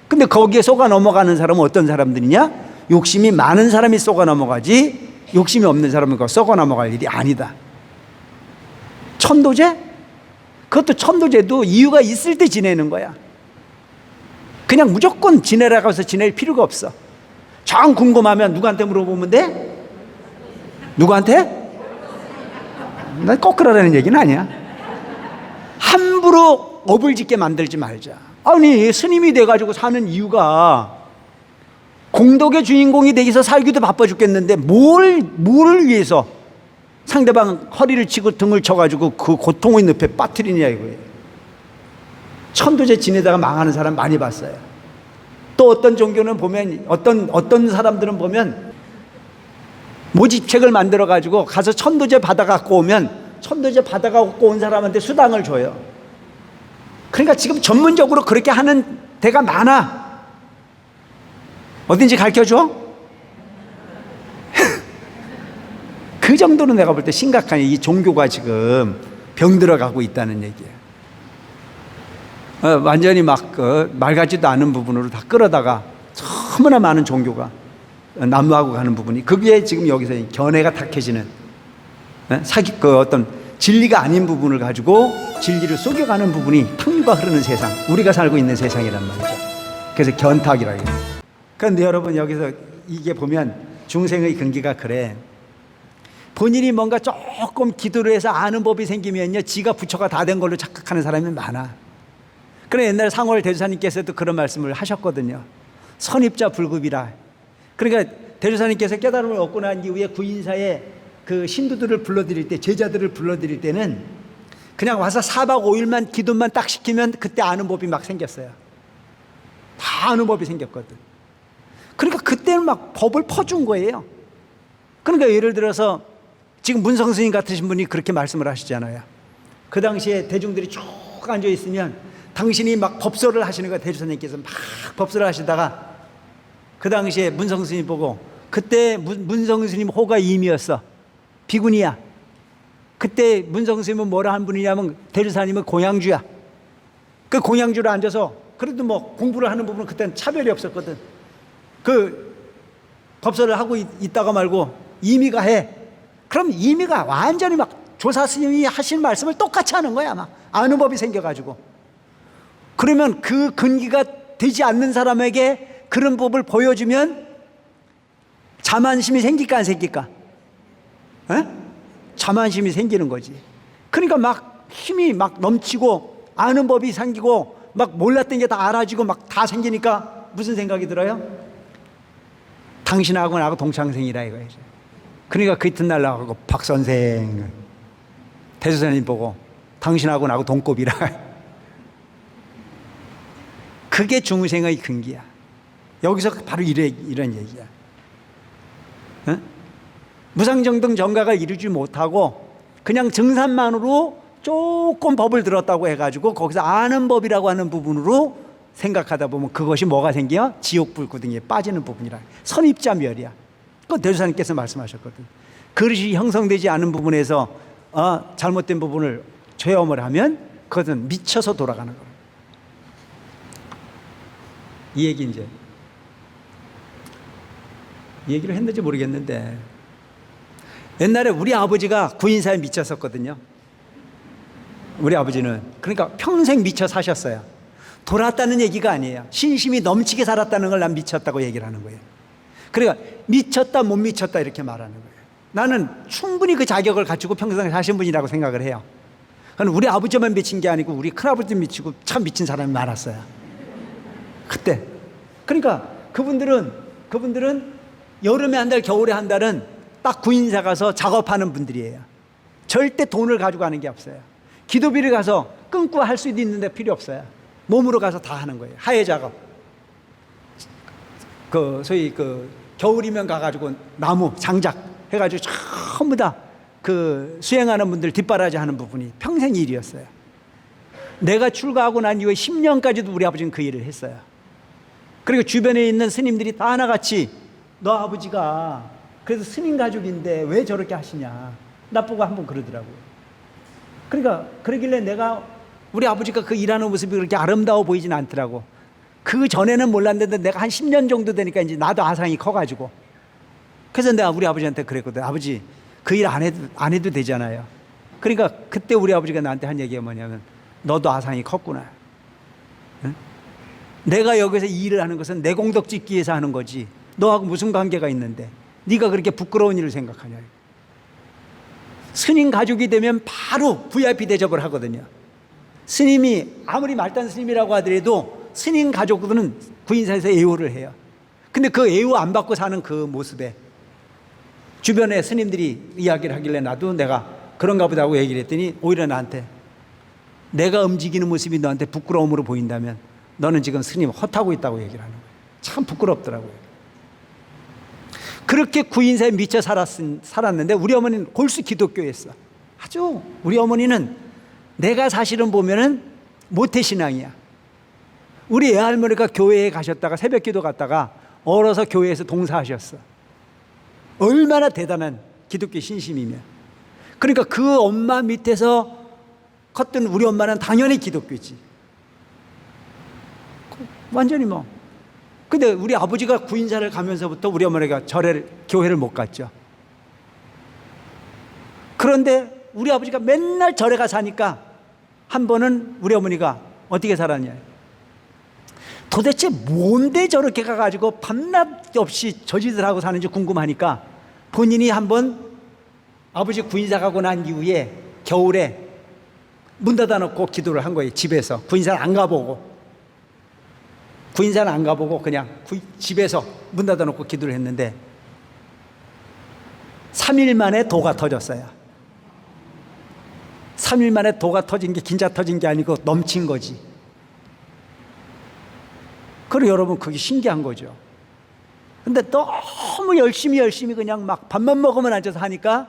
근데 거기에 속아 넘어가는 사람은 어떤 사람들이냐? 욕심이 많은 사람이 속아 넘어가지 욕심이 없는 사람은 그거 썩어 넘어갈 일이 아니다. 천도제? 그것도 천도제도 이유가 있을 때 지내는 거야. 그냥 무조건 지내라고 해서 지낼 필요가 없어. 정 궁금하면 누구한테 물어보면 돼? 누구한테? 난 꼭 그러라는 얘기는 아니야. 함부로 업을 짓게 만들지 말자. 아니 스님이 돼가지고 사는 이유가 공덕의 주인공이 되기 위해서 살기도 바빠 죽겠는데 뭘 위해서 상대방 허리를 치고 등을 쳐가지고 그 고통의 늪에 빠뜨리냐 이거예요. 천도제 지내다가 망하는 사람 많이 봤어요. 또 어떤 종교는 보면 어떤 사람들은 보면 모집책을 만들어 가지고 가서 천도제 받아 갖고 오면 천도제 받아 갖고 온 사람한테 수당을 줘요. 그러니까 지금 전문적으로 그렇게 하는 데가 많아. 어딘지 가르쳐줘? 그 정도로 내가 볼 때 심각한 이 종교가 지금 병들어가고 있다는 얘기야. 완전히 막 말 같지도 않은 부분으로 다 끌어다가 너무나 많은 종교가 난무하고 가는 부분이, 그게 지금 여기서 견해가 탁해지는, 사기 어떤 진리가 아닌 부분을 가지고 진리를 속여가는 부분이 탕류가 흐르는 세상, 우리가 살고 있는 세상이란 말이죠. 그래서 견탁이라고 해요. 그런데 여러분, 여기서 이게 보면 중생의 근기가 그래. 본인이 뭔가 조금 기도를 해서 아는 법이 생기면요, 지가 부처가 다 된 걸로 착각하는 사람이 많아. 그래, 옛날 상월 대주사님께서도 그런 말씀을 하셨거든요. 선입자 불급이라. 그러니까 대주사님께서 깨달음을 얻고 난 이후에 구인사에 그 신도들을 불러드릴 때, 제자들을 불러드릴 때는 그냥 와서 4박 5일만 기도만 딱 시키면 그때 아는 법이 막 생겼어요. 다 아는 법이 생겼거든. 그러니까 그때는 막 법을 퍼준 거예요. 그러니까 예를 들어서 지금 문성 스님 같으신 분이 그렇게 말씀을 하시잖아요. 그 당시에 대중들이 쭉 앉아 있으면 당신이 막 법설을 하시는 거예요. 대주사님께서 막 법설을 하시다가 그 당시에 문성 스님 보고, 그때 문성 스님 호가 임이었어. 비군이야. 그때 문성 스님은 뭐라 한 분이냐면 대주사님은 공양주야. 그 공양주로 앉아서 그래도 뭐 공부를 하는 부분은 그때는 차별이 없었거든. 그 법설을 하고 있다가 말고 임의가 해. 그럼 임의가 완전히 막 조사 스님이 하신 말씀을 똑같이 하는 거야. 막 아는 법이 생겨가지고. 그러면 그 근기가 되지 않는 사람에게 그런 법을 보여주면 자만심이 생길까 안 생길까? 에? 자만심이 생기는 거지. 그러니까 막 힘이 막 넘치고 아는 법이 생기고 막 몰랐던 게 다 알아지고 막 다 생기니까 무슨 생각이 들어요? 당신하고 나하고 동창생이라 이거야죠. 그러니까 그 이튿날 나가고 박 선생, 대주사님 보고 당신하고 나하고 동급이라. 그게 중생의 근기야. 여기서 바로 이런 얘기야. 어? 무상정등 정각을 이루지 못하고 그냥 증산만으로 조금 법을 들었다고 해가지고 거기서 아는 법이라고 하는 부분으로 생각하다 보면 그것이 뭐가 생겨? 지옥불구덩이에 빠지는 부분이라. 선입자멸이야. 그건 대주사님께서 말씀하셨거든. 그릇이 형성되지 않은 부분에서 잘못된 부분을 죄업을 하면 그것은 미쳐서 돌아가는 거예요. 이 얘기 이제 이 얘기를 했는지 모르겠는데, 옛날에 우리 아버지가 구인사에 미쳤었거든요. 우리 아버지는 그러니까 평생 미쳐 사셨어요. 돌았다는 얘기가 아니에요. 신심이 넘치게 살았다는 걸 난 미쳤다고 얘기를 하는 거예요. 그러니까 미쳤다 못 미쳤다 이렇게 말하는 거예요. 나는 충분히 그 자격을 갖추고 평생 사신 분이라고 생각을 해요. 그건 우리 아버지만 미친 게 아니고 우리 큰아버지도 미치고 참 미친 사람이 많았어요. 그때. 그러니까 그분들은 여름에 한 달, 겨울에 한 달은 딱 구인사 가서 작업하는 분들이에요. 절대 돈을 가지고 가는 게 없어요. 기도비를 가서 끊고 할 수도 있는데 필요 없어요. 몸으로 가서 다 하는 거예요. 하해 작업. 소위 겨울이면 가가지고 나무 장작 해가지고 전부 다 수행하는 분들 뒷바라지 하는 부분이 평생 일이었어요. 내가 출가하고 난 이후에 10년까지도 우리 아버지는 그 일을 했어요. 그리고 주변에 있는 스님들이 다 하나같이 너 아버지가 그래서 스님 가족인데 왜 저렇게 하시냐 나보고 한번 그러더라고요. 그러니까 그러길래 내가 우리 아버지가 그 일하는 모습이 그렇게 아름다워 보이진 않더라고. 그 전에는 몰랐는데 내가 한 10년 정도 되니까 이제 나도 아상이 커가지고, 그래서 내가 우리 아버지한테 그랬거든. 아버지 그 일 안 해도 되잖아요. 그러니까 그때 우리 아버지가 나한테 한 얘기가 뭐냐면 너도 아상이 컸구나. 응? 내가 여기서 이 일을 하는 것은 내 공덕 짓기 위해서 하는 거지 너하고 무슨 관계가 있는데 네가 그렇게 부끄러운 일을 생각하냐. 스님 가족이 되면 바로 VIP 대접을 하거든요. 스님이 아무리 말단 스님이라고 하더라도 스님 가족들은 구인사에서 애호를 해요. 근데 그 애호 안 받고 사는 그 모습에 주변에 스님들이 이야기를 하길래 나도 내가 그런가 보다 하고 얘기를 했더니 오히려 나한테 내가 움직이는 모습이 너한테 부끄러움으로 보인다면 너는 지금 스님 헛하고 있다고 얘기를 하는 거예요. 참 부끄럽더라고요. 그렇게 구인사에 미쳐 살았는데 우리 어머니는 골수 기독교였어. 아주 우리 어머니는 내가 사실은 보면은 모태신앙이야. 우리 애할머니가 교회에 가셨다가 새벽기도 갔다가 얼어서 교회에서 동사하셨어. 얼마나 대단한 기독교 신심이면. 그러니까 그 엄마 밑에서 컸던 우리 엄마는 당연히 기독교지. 완전히 뭐. 근데 우리 아버지가 구인사를 가면서부터 우리 어머니가 교회를 못 갔죠. 그런데 우리 아버지가 맨날 절에 가서 하니까 한 번은 우리 어머니가 어떻게 살았냐. 도대체 뭔데 저렇게 가가지고 밤낮 없이 저짓을 하고 사는지 궁금하니까 본인이 한번 아버지 구인사 가고 난 이후에 겨울에 문 닫아놓고 기도를 한 거예요. 집에서. 구인사를 안 가보고 그냥 집에서 문 닫아놓고 기도를 했는데 3일 만에 도가 터졌어요. 3일 만에 도가 터진 게 진짜 터진 게 아니고 넘친 거지. 그리고 여러분 그게 신기한 거죠. 근데 너무 열심히 그냥 막 밥만 먹으면 앉아서 하니까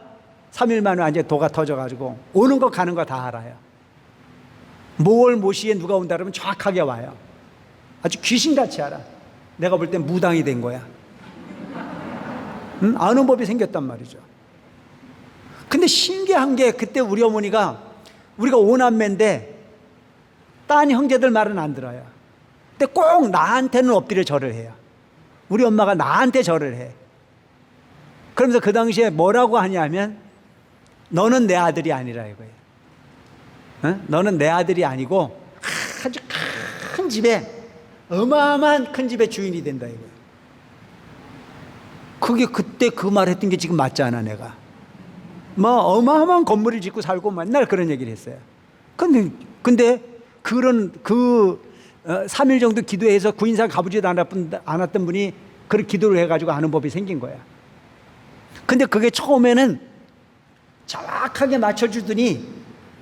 3일 만에 완전히 도가 터져가지고 오는 거 가는 거 다 알아요. 모월 모시에 누가 온다 그러면 정확하게 와요. 아주 귀신같이 알아. 내가 볼 땐 무당이 된 거야. 응? 아는 법이 생겼단 말이죠. 근데 신기한 게 그때 우리 어머니가 우리가 5남매인데 딴 형제들 말은 안 들어요. 근데 꼭 나한테는 엎드려 절을 해요. 우리 엄마가 나한테 절을 해. 그러면서 그 당시에 뭐라고 하냐면 너는 내 아들이 아니라 이거예요. 응? 너는 내 아들이 아니고 아주 큰 집에 어마어마한 큰 집의 주인이 된다 이거예요. 그게 그때 그 말 했던 게 지금 맞지 않아 내가. 뭐 어마어마한 건물을 짓고 살고 맨날 그런 얘기를 했어요. 근데 그런 3일 정도 기도해서 구인사 가보지도 않았던 분이 그런 기도를 해가지고 아는 법이 생긴 거야. 근데 그게 처음에는 정확하게 맞춰주더니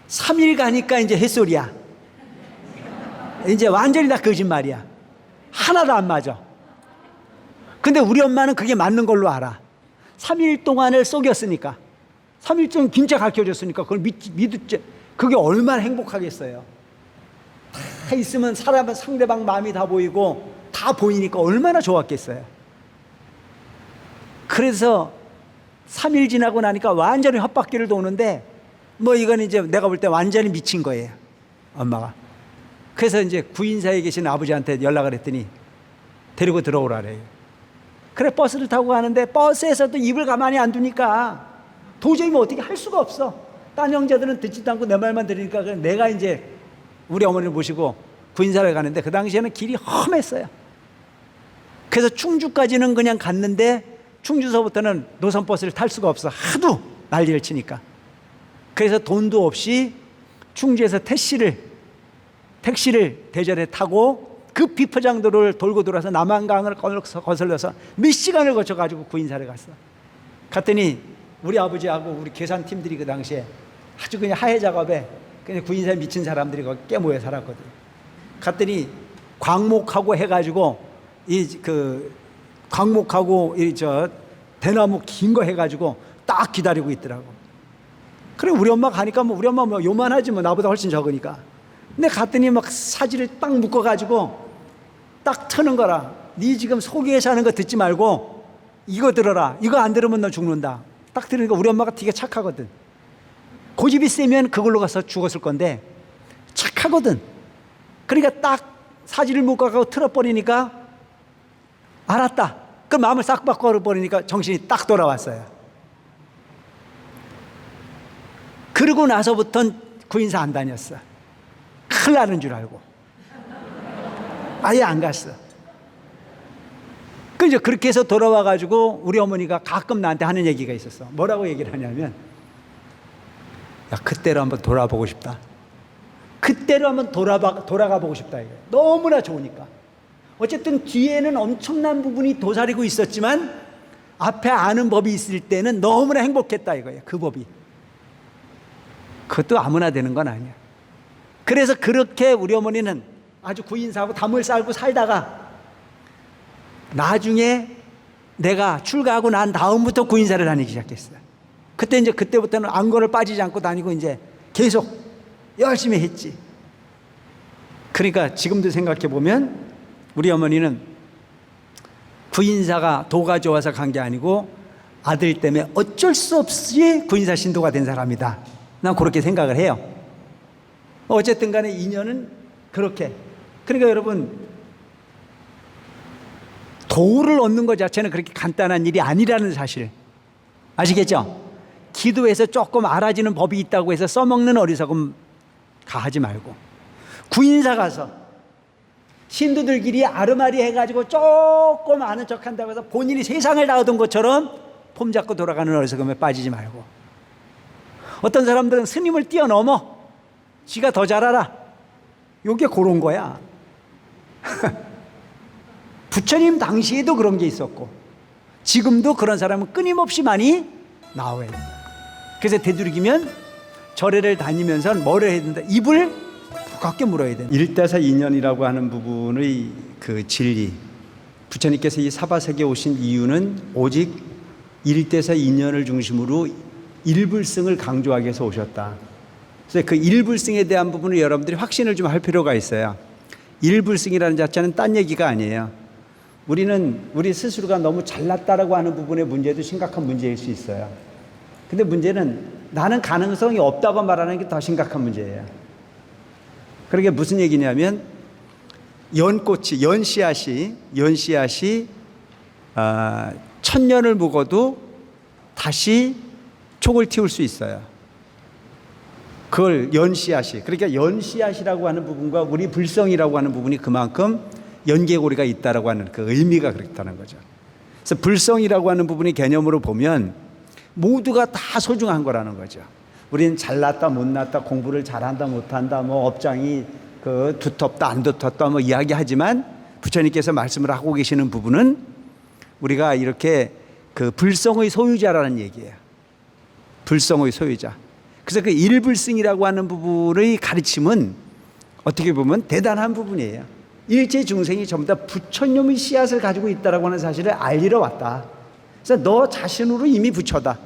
3일 가니까 이제 햇소리야. 이제 완전히 다 거짓말이야. 하나도 안 맞아. 근데 우리 엄마는 그게 맞는 걸로 알아. 3일 동안을 속였으니까. 3일 동안 진짜 가르쳐줬으니까 그걸 믿었지. 그게 얼마나 행복하겠어요. 다 있으면 상대방 마음이 다 보이고 다 보이니까 얼마나 좋았겠어요. 그래서 3일 지나고 나니까 완전히 헛바퀴를 도는데 뭐 이건 이제 내가 볼 때 완전히 미친 거예요. 엄마가. 그래서 이제 구인사에 계신 아버지한테 연락을 했더니 데리고 들어오라래요. 그래 버스를 타고 가는데 버스에서도 입을 가만히 안 두니까 도저히 뭐 어떻게 할 수가 없어. 딴 형제들은 듣지도 않고 내 말만 들으니까 내가 이제 우리 어머니를 모시고 구인사를 가는데 그 당시에는 길이 험했어요. 그래서 충주까지는 그냥 갔는데 충주서부터는 노선버스를 탈 수가 없어. 하도 난리를 치니까. 그래서 돈도 없이 충주에서 택시를 대절해 타고 그 비포장도를 돌고 돌아서 남한강을 거슬러서 몇 시간을 거쳐가지고 구인사를 갔어. 갔더니 우리 아버지하고 우리 계산팀들이 그 당시에 아주 그냥 하해 작업에 그냥 구인사에 미친 사람들이 거기 깨모여 살았거든. 갔더니 광목하고 해가지고 광목하고 대나무 긴 거 해가지고 딱 기다리고 있더라고. 그래 우리 엄마 가니까 우리 엄마 요만하지 나보다 훨씬 적으니까. 근데 갔더니 막 사지를 딱 묶어가지고 딱 트는 거라. 네 지금 소개해서 하는 거 듣지 말고 이거 들어라. 이거 안 들으면 너 죽는다. 딱 들으니까 우리 엄마가 되게 착하거든. 고집이 세면 그걸로 가서 죽었을 건데 착하거든. 그러니까 딱 사지를 묶어가고 틀어버리니까 알았다. 그 마음을 싹 바꿔버리니까 정신이 딱 돌아왔어요. 그러고 나서부터는 구인사 안 다녔어. 큰일 나는 줄 알고 아예 안 갔어. 그죠? 그렇게 해서 돌아와가지고 우리 어머니가 가끔 나한테 하는 얘기가 있었어. 뭐라고 얘기를 하냐면 야 그때로 한번 돌아보고 싶다. 그때로 한번 돌아가 보고 싶다. 이거 너무나 좋으니까. 어쨌든 뒤에는 엄청난 부분이 도사리고 있었지만 앞에 아는 법이 있을 때는 너무나 행복했다 이거예요. 그 법이. 그것도 아무나 되는 건 아니야. 그래서 그렇게 우리 어머니는 아주 구인사하고 담을 쌓고 살다가 나중에 내가 출가하고 난 다음부터 구인사를 다니기 시작했어요. 그때부터는 안거를 빠지지 않고 다니고 이제 계속 열심히 했지. 그러니까 지금도 생각해 보면 우리 어머니는 구인사가 도가 좋아서 간 게 아니고 아들 때문에 어쩔 수 없이 구인사 신도가 된 사람이다. 난 그렇게 생각을 해요. 어쨌든 간에 인연은 그렇게. 그러니까 여러분, 도를 얻는 것 자체는 그렇게 간단한 일이 아니라는 사실 아시겠죠? 기도해서 조금 알아지는 법이 있다고 해서 써먹는 어리석음 가하지 말고, 구인사 가서 신도들끼리 아르마리 해가지고 조금 아는 척 한다고 해서 본인이 세상을 다 얻은 것처럼 폼 잡고 돌아가는 어리석음에 빠지지 말고, 어떤 사람들은 스님을 뛰어넘어 지가 더 잘 알아. 요게 그런 거야. 부처님 당시에도 그런 게 있었고 지금도 그런 사람은 끊임없이 많이 나와야 된다. 그래서 되도록이면 절에를 다니면서 뭐를 해야 된다? 입을 무겁게 물어야 된다. 일대사 인연이라고 하는 부분의 그 진리, 부처님께서 이 사바세계에 오신 이유는 오직 일대사 인연을 중심으로 일불승을 강조하기 위해서 오셨다. 그래서 그 일불승에 대한 부분을 여러분들이 확신을 좀 할 필요가 있어요. 일불승이라는 자체는 딴 얘기가 아니에요. 우리 스스로가 너무 잘났다라고 하는 부분의 문제도 심각한 문제일 수 있어요. 근데 문제는 나는 가능성이 없다고 말하는 게 더 심각한 문제예요. 그러게 무슨 얘기냐면, 연꽃이, 연씨앗이 1000년을 묵어도 다시 촉을 틔울 수 있어요. 그걸 연씨앗이, 그러니까 연씨앗이라고 하는 부분과 우리 불성이라고 하는 부분이 그만큼 연계고리가 있다라고 하는 그 의미가 그렇다는 거죠. 그래서 불성이라고 하는 부분이 개념으로 보면 모두가 다 소중한 거라는 거죠. 우리는 잘났다 못났다, 공부를 잘한다 못한다, 뭐 업장이 그 두텁다 안 두텁다 뭐 이야기하지만, 부처님께서 말씀을 하고 계시는 부분은 우리가 이렇게 그 불성의 소유자라는 얘기예요. 불성의 소유자. 그래서 그 일불승이라고 하는 부분의 가르침은 어떻게 보면 대단한 부분이에요. 일체 중생이 전부 다 부처님의 씨앗을 가지고 있다라고 하는 사실을 알리러 왔다. 그래서 너 자신으로 이미 부처다.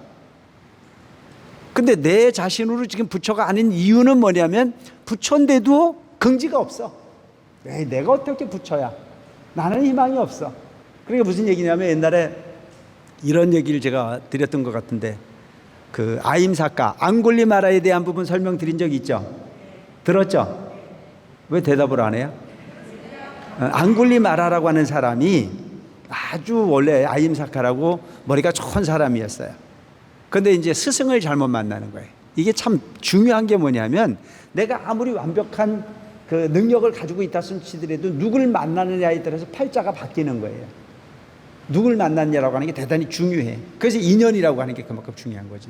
근데 내 자신으로 지금 부처가 아닌 이유는 뭐냐면, 부처인데도 긍지가 없어. 내가 어떻게 부처야? 나는 희망이 없어. 그러니까 무슨 얘기냐면, 옛날에 이런 얘기를 제가 드렸던 것 같은데, 그 아임사카 앙굴리마라에 대한 부분 설명드린 적 있죠? 들었죠? 왜 대답을 안 해요? 앙굴리마라라고 하는 사람이 아주 원래 아임사카라고 머리가 좋은 사람이었어요. 그런데 이제 스승을 잘못 만나는 거예요. 이게 참 중요한 게 뭐냐면, 내가 아무리 완벽한 그 능력을 가지고 있다 손치더라도 누굴 만나느냐에 따라서 팔자가 바뀌는 거예요. 누굴 만났냐라고 하는 게 대단히 중요해. 그래서 인연이라고 하는 게 그만큼 중요한 거지.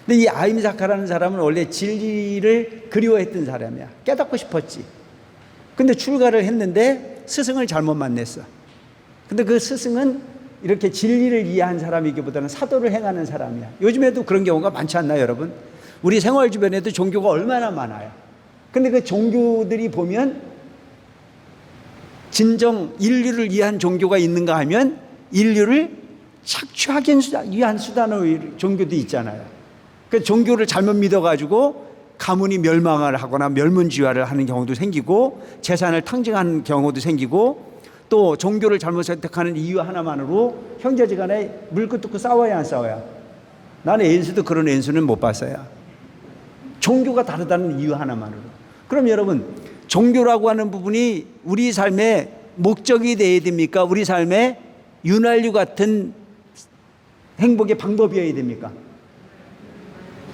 근데 이 아임사카라는 사람은 원래 진리를 그리워했던 사람이야. 깨닫고 싶었지. 근데 출가를 했는데 스승을 잘못 만났어. 근데 그 스승은 이렇게 진리를 이해한 사람이기보다는 사도를 행하는 사람이야. 요즘에도 그런 경우가 많지 않나요, 여러분? 우리 생활 주변에도 종교가 얼마나 많아요. 근데 그 종교들이 보면 진정 인류를 위한 종교가 있는가 하면 인류를 착취하기 위한 수단의 종교도 있잖아요. 그 종교를 잘못 믿어가지고 가문이 멸망을 하거나 멸문지화를 하는 경우도 생기고, 재산을 탕진하는 경우도 생기고, 또 종교를 잘못 선택하는 이유 하나만으로 형제지간에 물고 뜯고 싸워야 안 싸워야? 나는 엔수도 그런 엔수는 못 봤어요. 종교가 다르다는 이유 하나만으로. 그럼 여러분, 종교라고 하는 부분이 우리 삶의 목적이 되어야 됩니까? 우리 삶의 윤활유 같은 행복의 방법이어야 됩니까?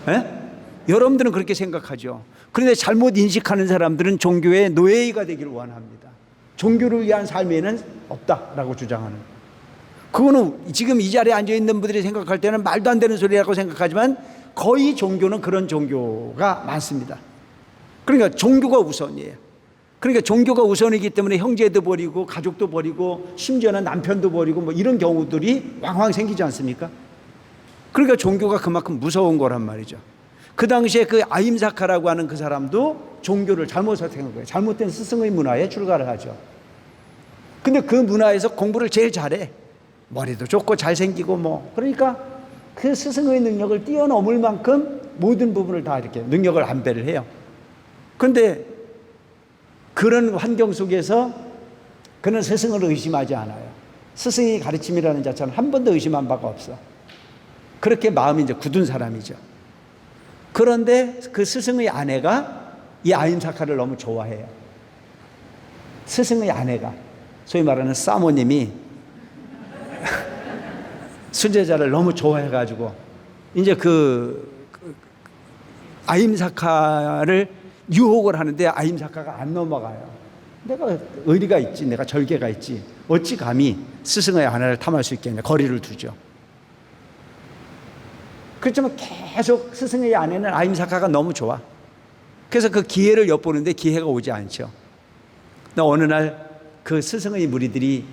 에? 여러분들은 그렇게 생각하죠. 그런데 잘못 인식하는 사람들은 종교의 노예가 되기를 원합니다. 종교를 위한 삶에는 없다라고 주장하는. 그거는 지금 이 자리에 앉아있는 분들이 생각할 때는 말도 안 되는 소리라고 생각하지만, 거의 종교는 그런 종교가 많습니다. 그러니까 종교가 우선이에요. 그러니까 종교가 우선이기 때문에 형제도 버리고 가족도 버리고 심지어는 남편도 버리고 뭐 이런 경우들이 왕왕 생기지 않습니까? 그러니까 종교가 그만큼 무서운 거란 말이죠. 그 당시에 그 아임사카라고 하는 그 사람도 종교를 잘못 선택한 거예요. 잘못된 스승의 문화에 출가를 하죠. 근데 그 문화에서 공부를 제일 잘해. 머리도 좋고 잘생기고 뭐 그러니까 그 스승의 능력을 뛰어넘을 만큼 모든 부분을 다 이렇게 능력을 안배를 해요. 그런데 그런 환경 속에서 그는 스승을 의심하지 않아요. 스승의 가르침이라는 자체는 한 번도 의심한 바가 없어. 그렇게 마음이 이제 굳은 사람이죠. 그런데 그 스승의 아내가 이 아임사카를 너무 좋아해요. 스승의 아내가, 소위 말하는 사모님이 수제자를 너무 좋아해가지고 이제 아임사카를 유혹을 하는데 아임사카가 안 넘어가요. 내가 의리가 있지, 내가 절개가 있지, 어찌 감히 스승의 아내를 탐할 수 있겠냐. 거리를 두죠. 그렇지만 계속 스승의 아내는 아임사카가 너무 좋아. 그래서 그 기회를 엿보는데 기회가 오지 않죠. 어느 날 그 스승의 무리들이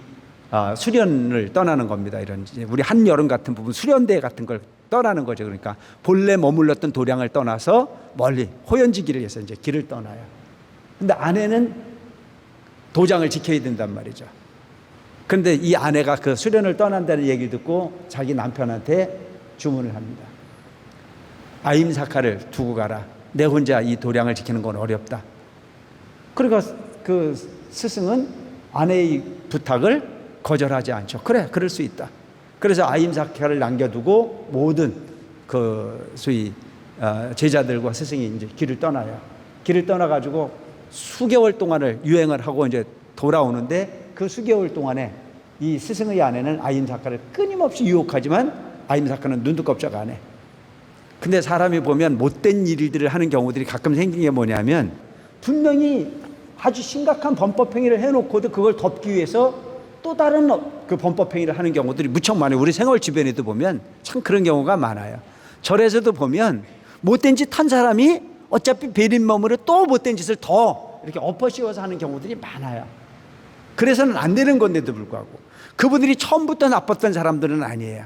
수련을 떠나는 겁니다. 이런 우리 한여름 같은 부분 수련대 같은 걸 떠나는 거죠. 그러니까 본래 머물렀던 도량을 떠나서 멀리 호연지기를 해서 이제 길을 떠나요. 근데 아내는 도장을 지켜야 된단 말이죠. 그런데 이 아내가 그 수련을 떠난다는 얘기를 듣고 자기 남편한테 주문을 합니다. 아임사카를 두고 가라. 내 혼자 이 도량을 지키는 건 어렵다. 그러니까 그 스승은 아내의 부탁을 거절하지 않죠. 그래, 그럴 수 있다. 그래서 아임사카를 남겨두고 모든 그 소위 제자들과 스승이 이제 길을 떠나요. 길을 떠나가지고 수개월 동안을 유행을 하고 이제 돌아오는데 그 수개월 동안에 이 스승의 아내는 아임사카를 끊임없이 유혹하지만 아임사카는 눈도 깜짝 안 해. 근데 사람이 보면 못된 일들을 하는 경우들이 가끔 생기는 게 뭐냐면 분명히 아주 심각한 범법행위를 해놓고도 그걸 덮기 위해서 또 다른 그 범법행위를 하는 경우들이 무척 많아요. 우리 생활 주변에도 보면 참 그런 경우가 많아요. 절에서도 보면 못된 짓 한 사람이 어차피 베린 몸으로 또 못된 짓을 더 이렇게 엎어씌워서 하는 경우들이 많아요. 그래서는 안 되는 건데도 불구하고 그분들이 처음부터 나빴던 사람들은 아니에요.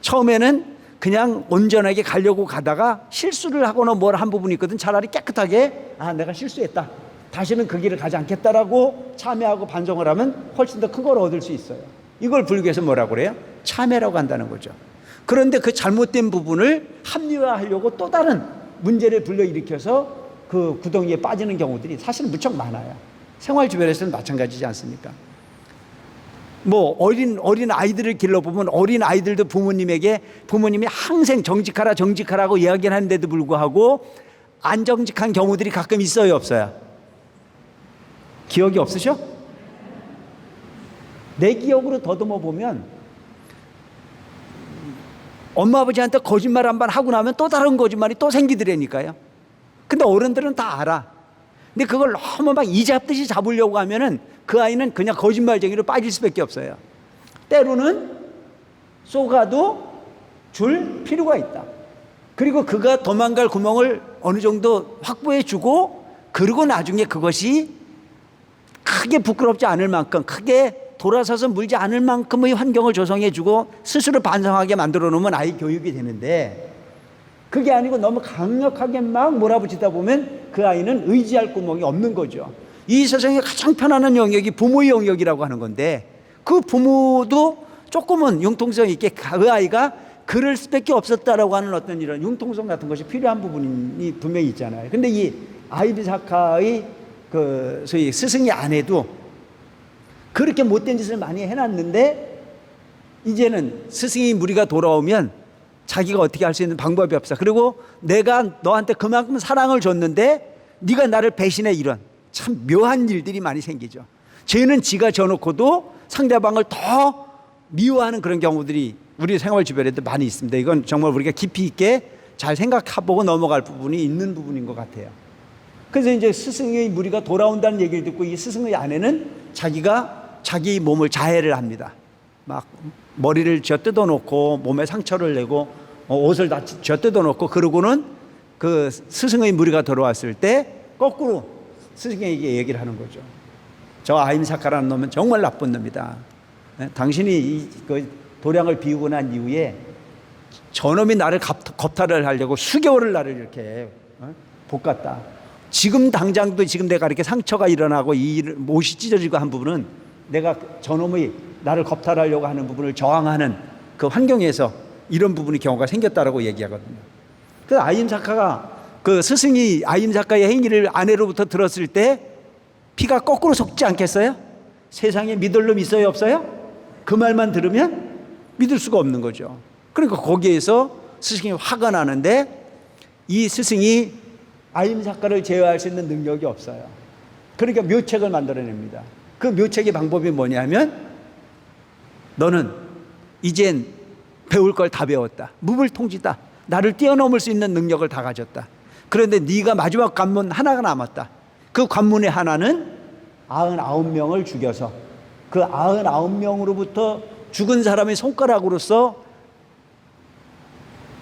처음에는 그냥 온전하게 가려고 가다가 실수를 하거나 뭘 한 부분이 있거든. 차라리 깨끗하게 내가 실수했다, 다시는 그 길을 가지 않겠다라고 참회하고 반성을 하면 훨씬 더 큰 걸 얻을 수 있어요. 이걸 불교에서 뭐라고 그래요? 참회라고 한다는 거죠. 그런데 그 잘못된 부분을 합리화하려고 또 다른 문제를 불러일으켜서 그 구덩이에 빠지는 경우들이 사실은 무척 많아요. 생활 주변에서는 마찬가지지 않습니까? 뭐 어린 아이들을 길러보면 어린 아이들도 부모님이 항상 정직하라고 이야기를 하는데도 불구하고 안 정직한 경우들이 가끔 있어요, 없어요? 기억이 없으셔? 내 기억으로 더듬어 보면 엄마 아버지한테 거짓말 한 번 하고 나면 또 다른 거짓말이 또 생기더라니까요. 근데 어른들은 다 알아. 근데 그걸 너무 막 이잡듯이 잡으려고 하면은 그 아이는 그냥 거짓말쟁이로 빠질 수밖에 없어요. 때로는 쏘가도 줄 필요가 있다. 그리고 그가 도망갈 구멍을 어느 정도 확보해 주고 그러고 나중에 그것이 크게 부끄럽지 않을 만큼, 크게 돌아서서 물지 않을 만큼의 환경을 조성해 주고 스스로 반성하게 만들어 놓으면 아이 교육이 되는데, 그게 아니고 너무 강력하게 막 몰아붙이다 보면 그 아이는 의지할 구멍이 없는 거죠. 이 세상에 가장 편안한 영역이 부모의 영역이라고 하는 건데, 그 부모도 조금은 융통성 있게 그 아이가 그럴 수밖에 없었다라고 하는 어떤 이런 융통성 같은 것이 필요한 부분이 분명히 있잖아요. 근데 이 아이비사카의 그 소위 스승의 아내도 그렇게 못된 짓을 많이 해놨는데, 이제는 스승의 무리가 돌아오면 자기가 어떻게 할 수 있는 방법이 없어. 그리고 내가 너한테 그만큼 사랑을 줬는데 네가 나를 배신해, 이런 참 묘한 일들이 많이 생기죠. 죄는 지가 져놓고도 상대방을 더 미워하는 그런 경우들이 우리 생활 주변에도 많이 있습니다. 이건 정말 우리가 깊이 있게 잘 생각해보고 넘어갈 부분이 있는 부분인 것 같아요. 그래서 이제 스승의 무리가 돌아온다는 얘기를 듣고 이 스승의 아내는 자기가 자기 몸을 자해를 합니다. 막 머리를 쥐어 뜯어놓고 몸에 상처를 내고 옷을 다 쥐어 뜯어놓고, 그러고는 그 스승의 무리가 돌아왔을 때 거꾸로 스승에게 얘기를 하는 거죠. 저 아임사카라는 놈은 정말 나쁜 놈이다. 당신이 그 도량을 비우고 난 이후에 저놈이 나를 겁탈을 하려고 수개월을 나를 이렇게 볶았다. 지금 당장도 지금 내가 이렇게 상처가 일어나고 이 옷이 찢어지고 한 부분은 내가 저놈의 나를 겁탈하려고 하는 부분을 저항하는 그 환경에서 이런 부분이 경우가 생겼다라고 얘기하거든요. 그래서 아임사카가 그 스승이 아임사카의 행위를 아내로부터 들었을 때 피가 거꾸로 솟지 않겠어요? 세상에 믿을 놈 있어요, 없어요? 그 말만 들으면 믿을 수가 없는 거죠. 그러니까 거기에서 스승이 화가 나는데 이 스승이 아임사카를 제어할 수 있는 능력이 없어요. 그러니까 묘책을 만들어냅니다. 그 묘책의 방법이 뭐냐면 너는 이젠 배울 걸 다 배웠다. 무불통지다. 나를 뛰어넘을 수 있는 능력을 다 가졌다. 그런데 네가 마지막 관문 하나가 남았다. 그 관문의 하나는 99명을 죽여서 그 99명으로부터 죽은 사람의 손가락으로서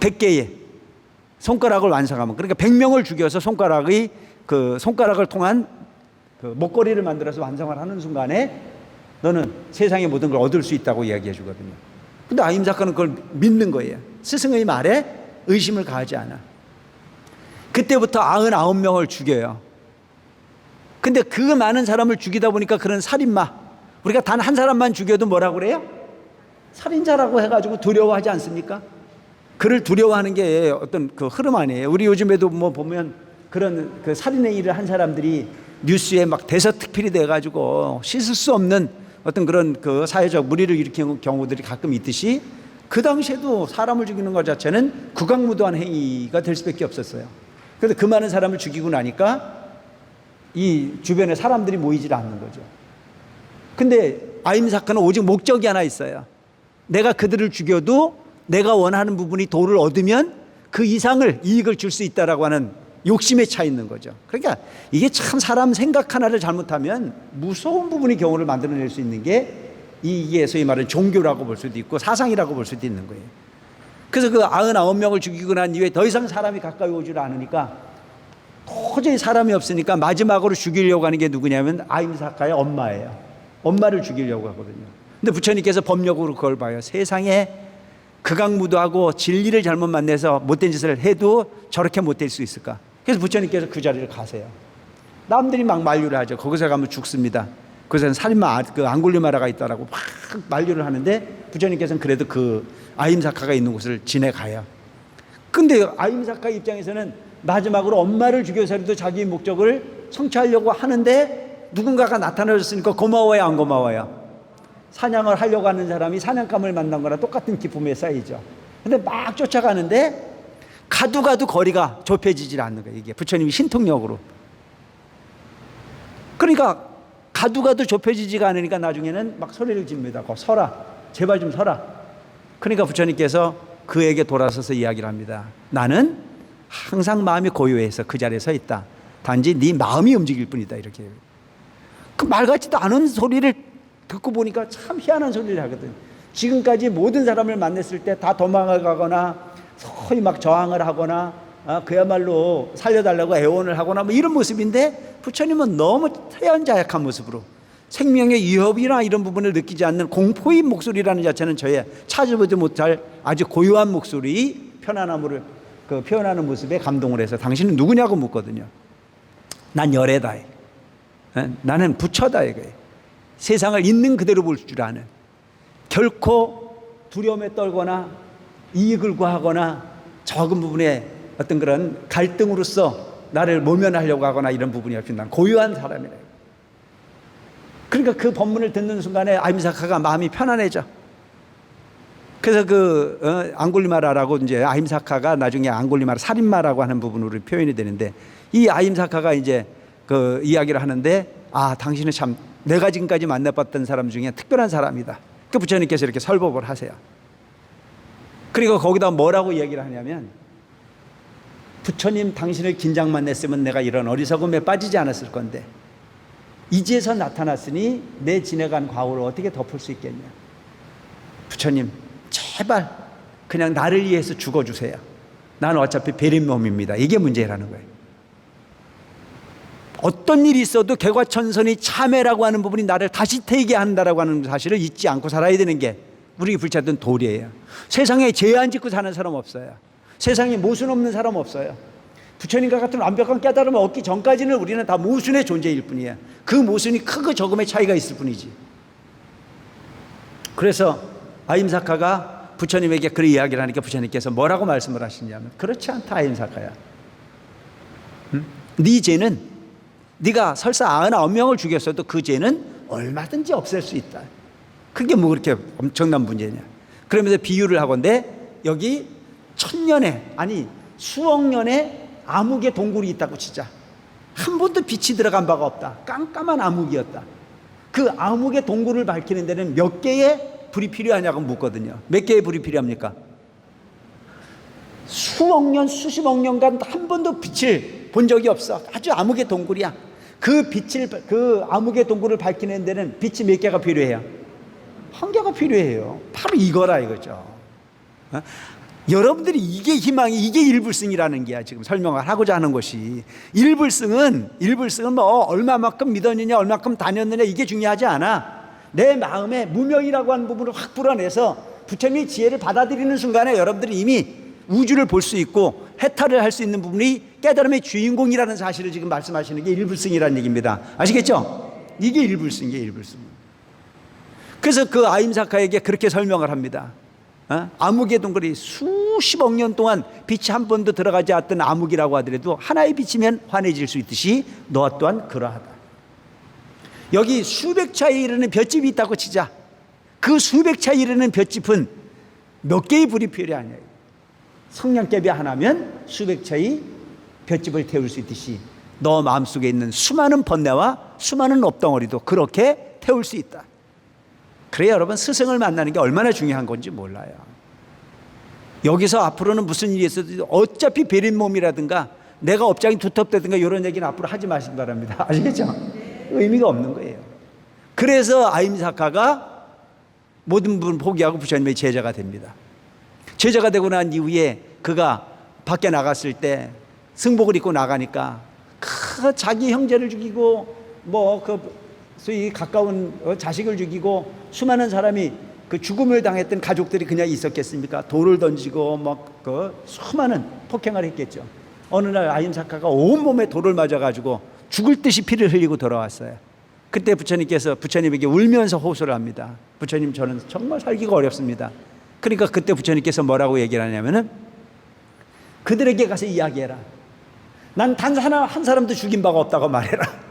100개의 손가락을 완성하면, 그러니까 100명을 죽여서 손가락의 그 손가락을 통한 그 목걸이를 만들어서 완성을 하는 순간에 너는 세상의 모든 걸 얻을 수 있다고 이야기해 주거든요. 근데 아임사카는 그걸 믿는 거예요. 스승의 말에 의심을 가하지 않아. 그때부터 99명을 죽여요. 근데 그 많은 사람을 죽이다 보니까 그런 살인마, 우리가 단 한 사람만 죽여도 뭐라고 그래요? 살인자라고 해가지고 두려워하지 않습니까? 그를 두려워하는 게 어떤 그 흐름 아니에요. 우리 요즘에도 뭐 보면 그런 그 살인의 일을 한 사람들이 뉴스에 막 대서특필이 돼가지고 씻을 수 없는 어떤 그런 그 사회적 물의를 일으키는 경우들이 가끔 있듯이 그 당시에도 사람을 죽이는 것 자체는 극악무도한 행위가 될 수밖에 없었어요. 그래서 그 많은 사람을 죽이고 나니까 이 주변에 사람들이 모이질 않는 거죠. 근데 아임사카는 오직 목적이 하나 있어요. 내가 그들을 죽여도 내가 원하는 부분이 도를 얻으면 그 이상을 이익을 줄 수 있다라고 하는 욕심에 차 있는 거죠. 그러니까 이게 참 사람 생각 하나를 잘못하면 무서운 부분이 경우를 만들어낼 수 있는 게 이게 소위 말하는 종교라고 볼 수도 있고 사상이라고 볼 수도 있는 거예요. 그래서 그 99명을 죽이고 난 이후에 더 이상 사람이 가까이 오질 않으니까 도저히 사람이 없으니까 마지막으로 죽이려고 하는 게 누구냐면 아임사카의 엄마예요. 엄마를 죽이려고 하거든요. 근데 부처님께서 법력으로 그걸 봐요. 세상에 극악무도하고 진리를 잘못 만나서 못된 짓을 해도 저렇게 못될 수 있을까? 그래서 부처님께서 그 자리를 가세요. 남들이 막 만류를 하죠. 거기서 가면 죽습니다. 그래서 살인마 그 앙굴리마라가 있다라고 막 만류를 하는데 부처님께서는 그래도 그 아임사카가 있는 곳을 지내가요. 근데 아임사카 입장에서는 마지막으로 엄마를 죽여서라도 자기의 목적을 성취하려고 하는데 누군가가 나타나줬으니까 고마워요, 안 고마워요? 사냥을 하려고 하는 사람이 사냥감을 만난 거나 똑같은 기쁨에 쌓이죠. 근데 막 쫓아가는데 가도 거리가 좁혀지질 않는 거예요. 이게 부처님이 신통력으로. 그러니까 가도 좁혀지지가 않으니까 나중에는 막 소리를 지릅니다. 서라, 제발 좀 서라. 그러니까 부처님께서 그에게 돌아서서 이야기를 합니다. 나는 항상 마음이 고요해서 그 자리에 서 있다. 단지 네 마음이 움직일 뿐이다. 이렇게. 그 말 같지도 않은 소리를 듣고 보니까 참 희한한 소리를 하거든. 지금까지 모든 사람을 만났을 때 다 도망을 가거나 소위 막 저항을 하거나 그야말로 살려달라고 애원을 하거나 뭐 이런 모습인데 부처님은 너무 태연자약한 모습으로 생명의 위협이나 이런 부분을 느끼지 않는 공포의 목소리라는 자체는 저의 찾아보지 못할 아주 고요한 목소리, 편안함을 그 표현하는 모습에 감동을 해서 당신은 누구냐고 묻거든요. 난 열애다. 나는 부처다 이거예요. 세상을 있는 그대로 볼 줄 아는, 결코 두려움에 떨거나 이익을 구하거나 적은 부분에 어떤 그런 갈등으로서 나를 모면하려고 하거나 이런 부분이 없이 난 고유한 사람이래요. 그러니까 그 법문을 듣는 순간에 아임사카가 마음이 편안해져. 그래서 그 앙굴리마라라고 이제 아임사카가 나중에 앙굴리마라 살인마라고 하는 부분으로 표현이 되는데 이 아임사카가 이제 그 이야기를 하는데 당신은 참 내가 지금까지 만나봤던 사람 중에 특별한 사람이다. 그 부처님께서 이렇게 설법을 하세요. 그리고 거기다 뭐라고 얘기를 하냐면 부처님 당신을 긴장만 냈으면 내가 이런 어리석음에 빠지지 않았을 건데 이제서 나타났으니 내 지내간 과오를 어떻게 덮을 수 있겠냐. 부처님 제발 그냥 나를 위해서 죽어주세요. 나는 어차피 베린 몸입니다. 이게 문제라는 거예요. 어떤 일이 있어도 개과천선이 참회라고 하는 부분이 나를 다시 태게 한다라고 하는 사실을 잊지 않고 살아야 되는 게 우리 불자들은 도리예요. 세상에 죄 안 짓고 사는 사람 없어요. 세상에 모순 없는 사람 없어요. 부처님과 같은 완벽한 깨달음을 얻기 전까지는 우리는 다 모순의 존재일 뿐이에요. 그 모순이 크고 적음의 차이가 있을 뿐이지. 그래서 아임사카가 부처님에게 그런 이야기를 하니까 부처님께서 뭐라고 말씀을 하시냐면, 그렇지 않다 아임사카야. 네 죄는, 네가 설사 99명을 죽였어도 그 죄는 얼마든지 없앨 수 있다. 그게 뭐 그렇게 엄청난 문제냐. 그러면서 비유를 하건대 여기 1000년에, 아니 수억 년에 암흑의 동굴이 있다고 치자. 한 번도 빛이 들어간 바가 없다. 깜깜한 암흑이었다. 그 암흑의 동굴을 밝히는 데는 몇 개의 불이 필요하냐고 묻거든요. 몇 개의 불이 필요합니까? 수억 년, 수십억 년간 한 번도 빛을 본 적이 없어. 아주 암흑의 동굴이야. 그 암흑의 동굴을 밝히는 데는 빛이 몇 개가 필요해요? 한 개가 필요해요. 바로 이거라 이거죠. 여러분들이 이게 희망이, 이게 일불승이라는 게야. 지금 설명을 하고자 하는 것이. 일불승은 뭐 얼마만큼 믿었느냐, 얼마만큼 다녔느냐, 이게 중요하지 않아. 내 마음에 무명이라고 하는 부분을 확 불어내서 부처님의 지혜를 받아들이는 순간에 여러분들이 이미 우주를 볼 수 있고 해탈을 할 수 있는 부분이 깨달음의 주인공이라는 사실을 지금 말씀하시는 게 일불승이라는 얘기입니다. 아시겠죠? 이게 일불승이에요, 일불승. 그래서 그 아임사카에게 그렇게 설명을 합니다. 암흑의 동굴이 수십억 년 동안 빛이 한 번도 들어가지 않았던 암흑이라고 하더라도 하나의 빛이면 환해질 수 있듯이 너 또한 그러하다. 여기 수백 차에 이르는 볏짚이 있다고 치자. 그 수백 차에 이르는 볏짚은 몇 개의 불이 필요하냐. 성냥개비 하나면 수백 차의 볏짚을 태울 수 있듯이 너 마음속에 있는 수많은 번뇌와 수많은 업덩어리도 그렇게 태울 수 있다. 그래야 여러분, 스승을 만나는 게 얼마나 중요한 건지 몰라요. 여기서 앞으로는 무슨 일이 있어도 어차피 베린 몸이라든가 내가 업장이 두텁다든가 이런 얘기는 앞으로 하지 마시기 바랍니다. 아시겠죠? 의미가 없는 거예요. 그래서 아임사카가 모든 부분을 포기하고 부처님의 제자가 됩니다. 제자가 되고 난 이후에 그가 밖에 나갔을 때 승복을 입고 나가니까 자기 형제를 죽이고 소위 가까운 자식을 죽이고 수많은 사람이 그 죽음을 당했던 가족들이 그냥 있었겠습니까? 돌을 던지고 수많은 폭행을 했겠죠. 어느 날 아임사카가 온몸에 돌을 맞아가지고 죽을 듯이 피를 흘리고 돌아왔어요. 그때 부처님께서 부처님에게 울면서 호소를 합니다. 부처님, 저는 정말 살기가 어렵습니다. 그러니까 그때 부처님께서 뭐라고 얘기를 하냐면은, 그들에게 가서 이야기해라. 난 단 한 사람도 죽인 바가 없다고 말해라.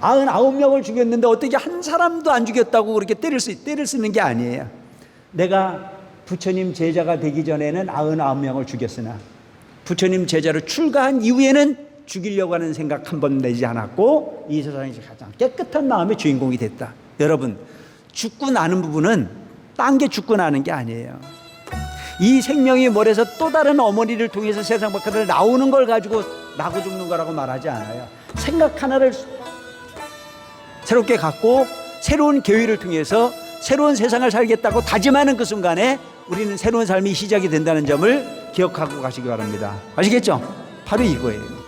99명을 죽였는데 어떻게 한 사람도 안 죽였다고 그렇게 때릴 수 있는 게 아니에요. 내가 부처님 제자가 되기 전에는 99명을 죽였으나 부처님 제자로 출가한 이후에는 죽이려고 하는 생각 한 번 내지 않았고 이 세상에서 가장 깨끗한 마음의 주인공이 됐다. 여러분, 죽고 나는 부분은 딴 게 죽고 나는 게 아니에요. 이 생명이 몰에서 또 다른 어머니를 통해서 세상 밖으로 나오는 걸 가지고 나고 죽는 거라고 말하지 않아요. 생각 하나를 새롭게 갖고 새로운 계획을 통해서 새로운 세상을 살겠다고 다짐하는 그 순간에 우리는 새로운 삶이 시작이 된다는 점을 기억하고 가시기 바랍니다. 아시겠죠? 바로 이거예요.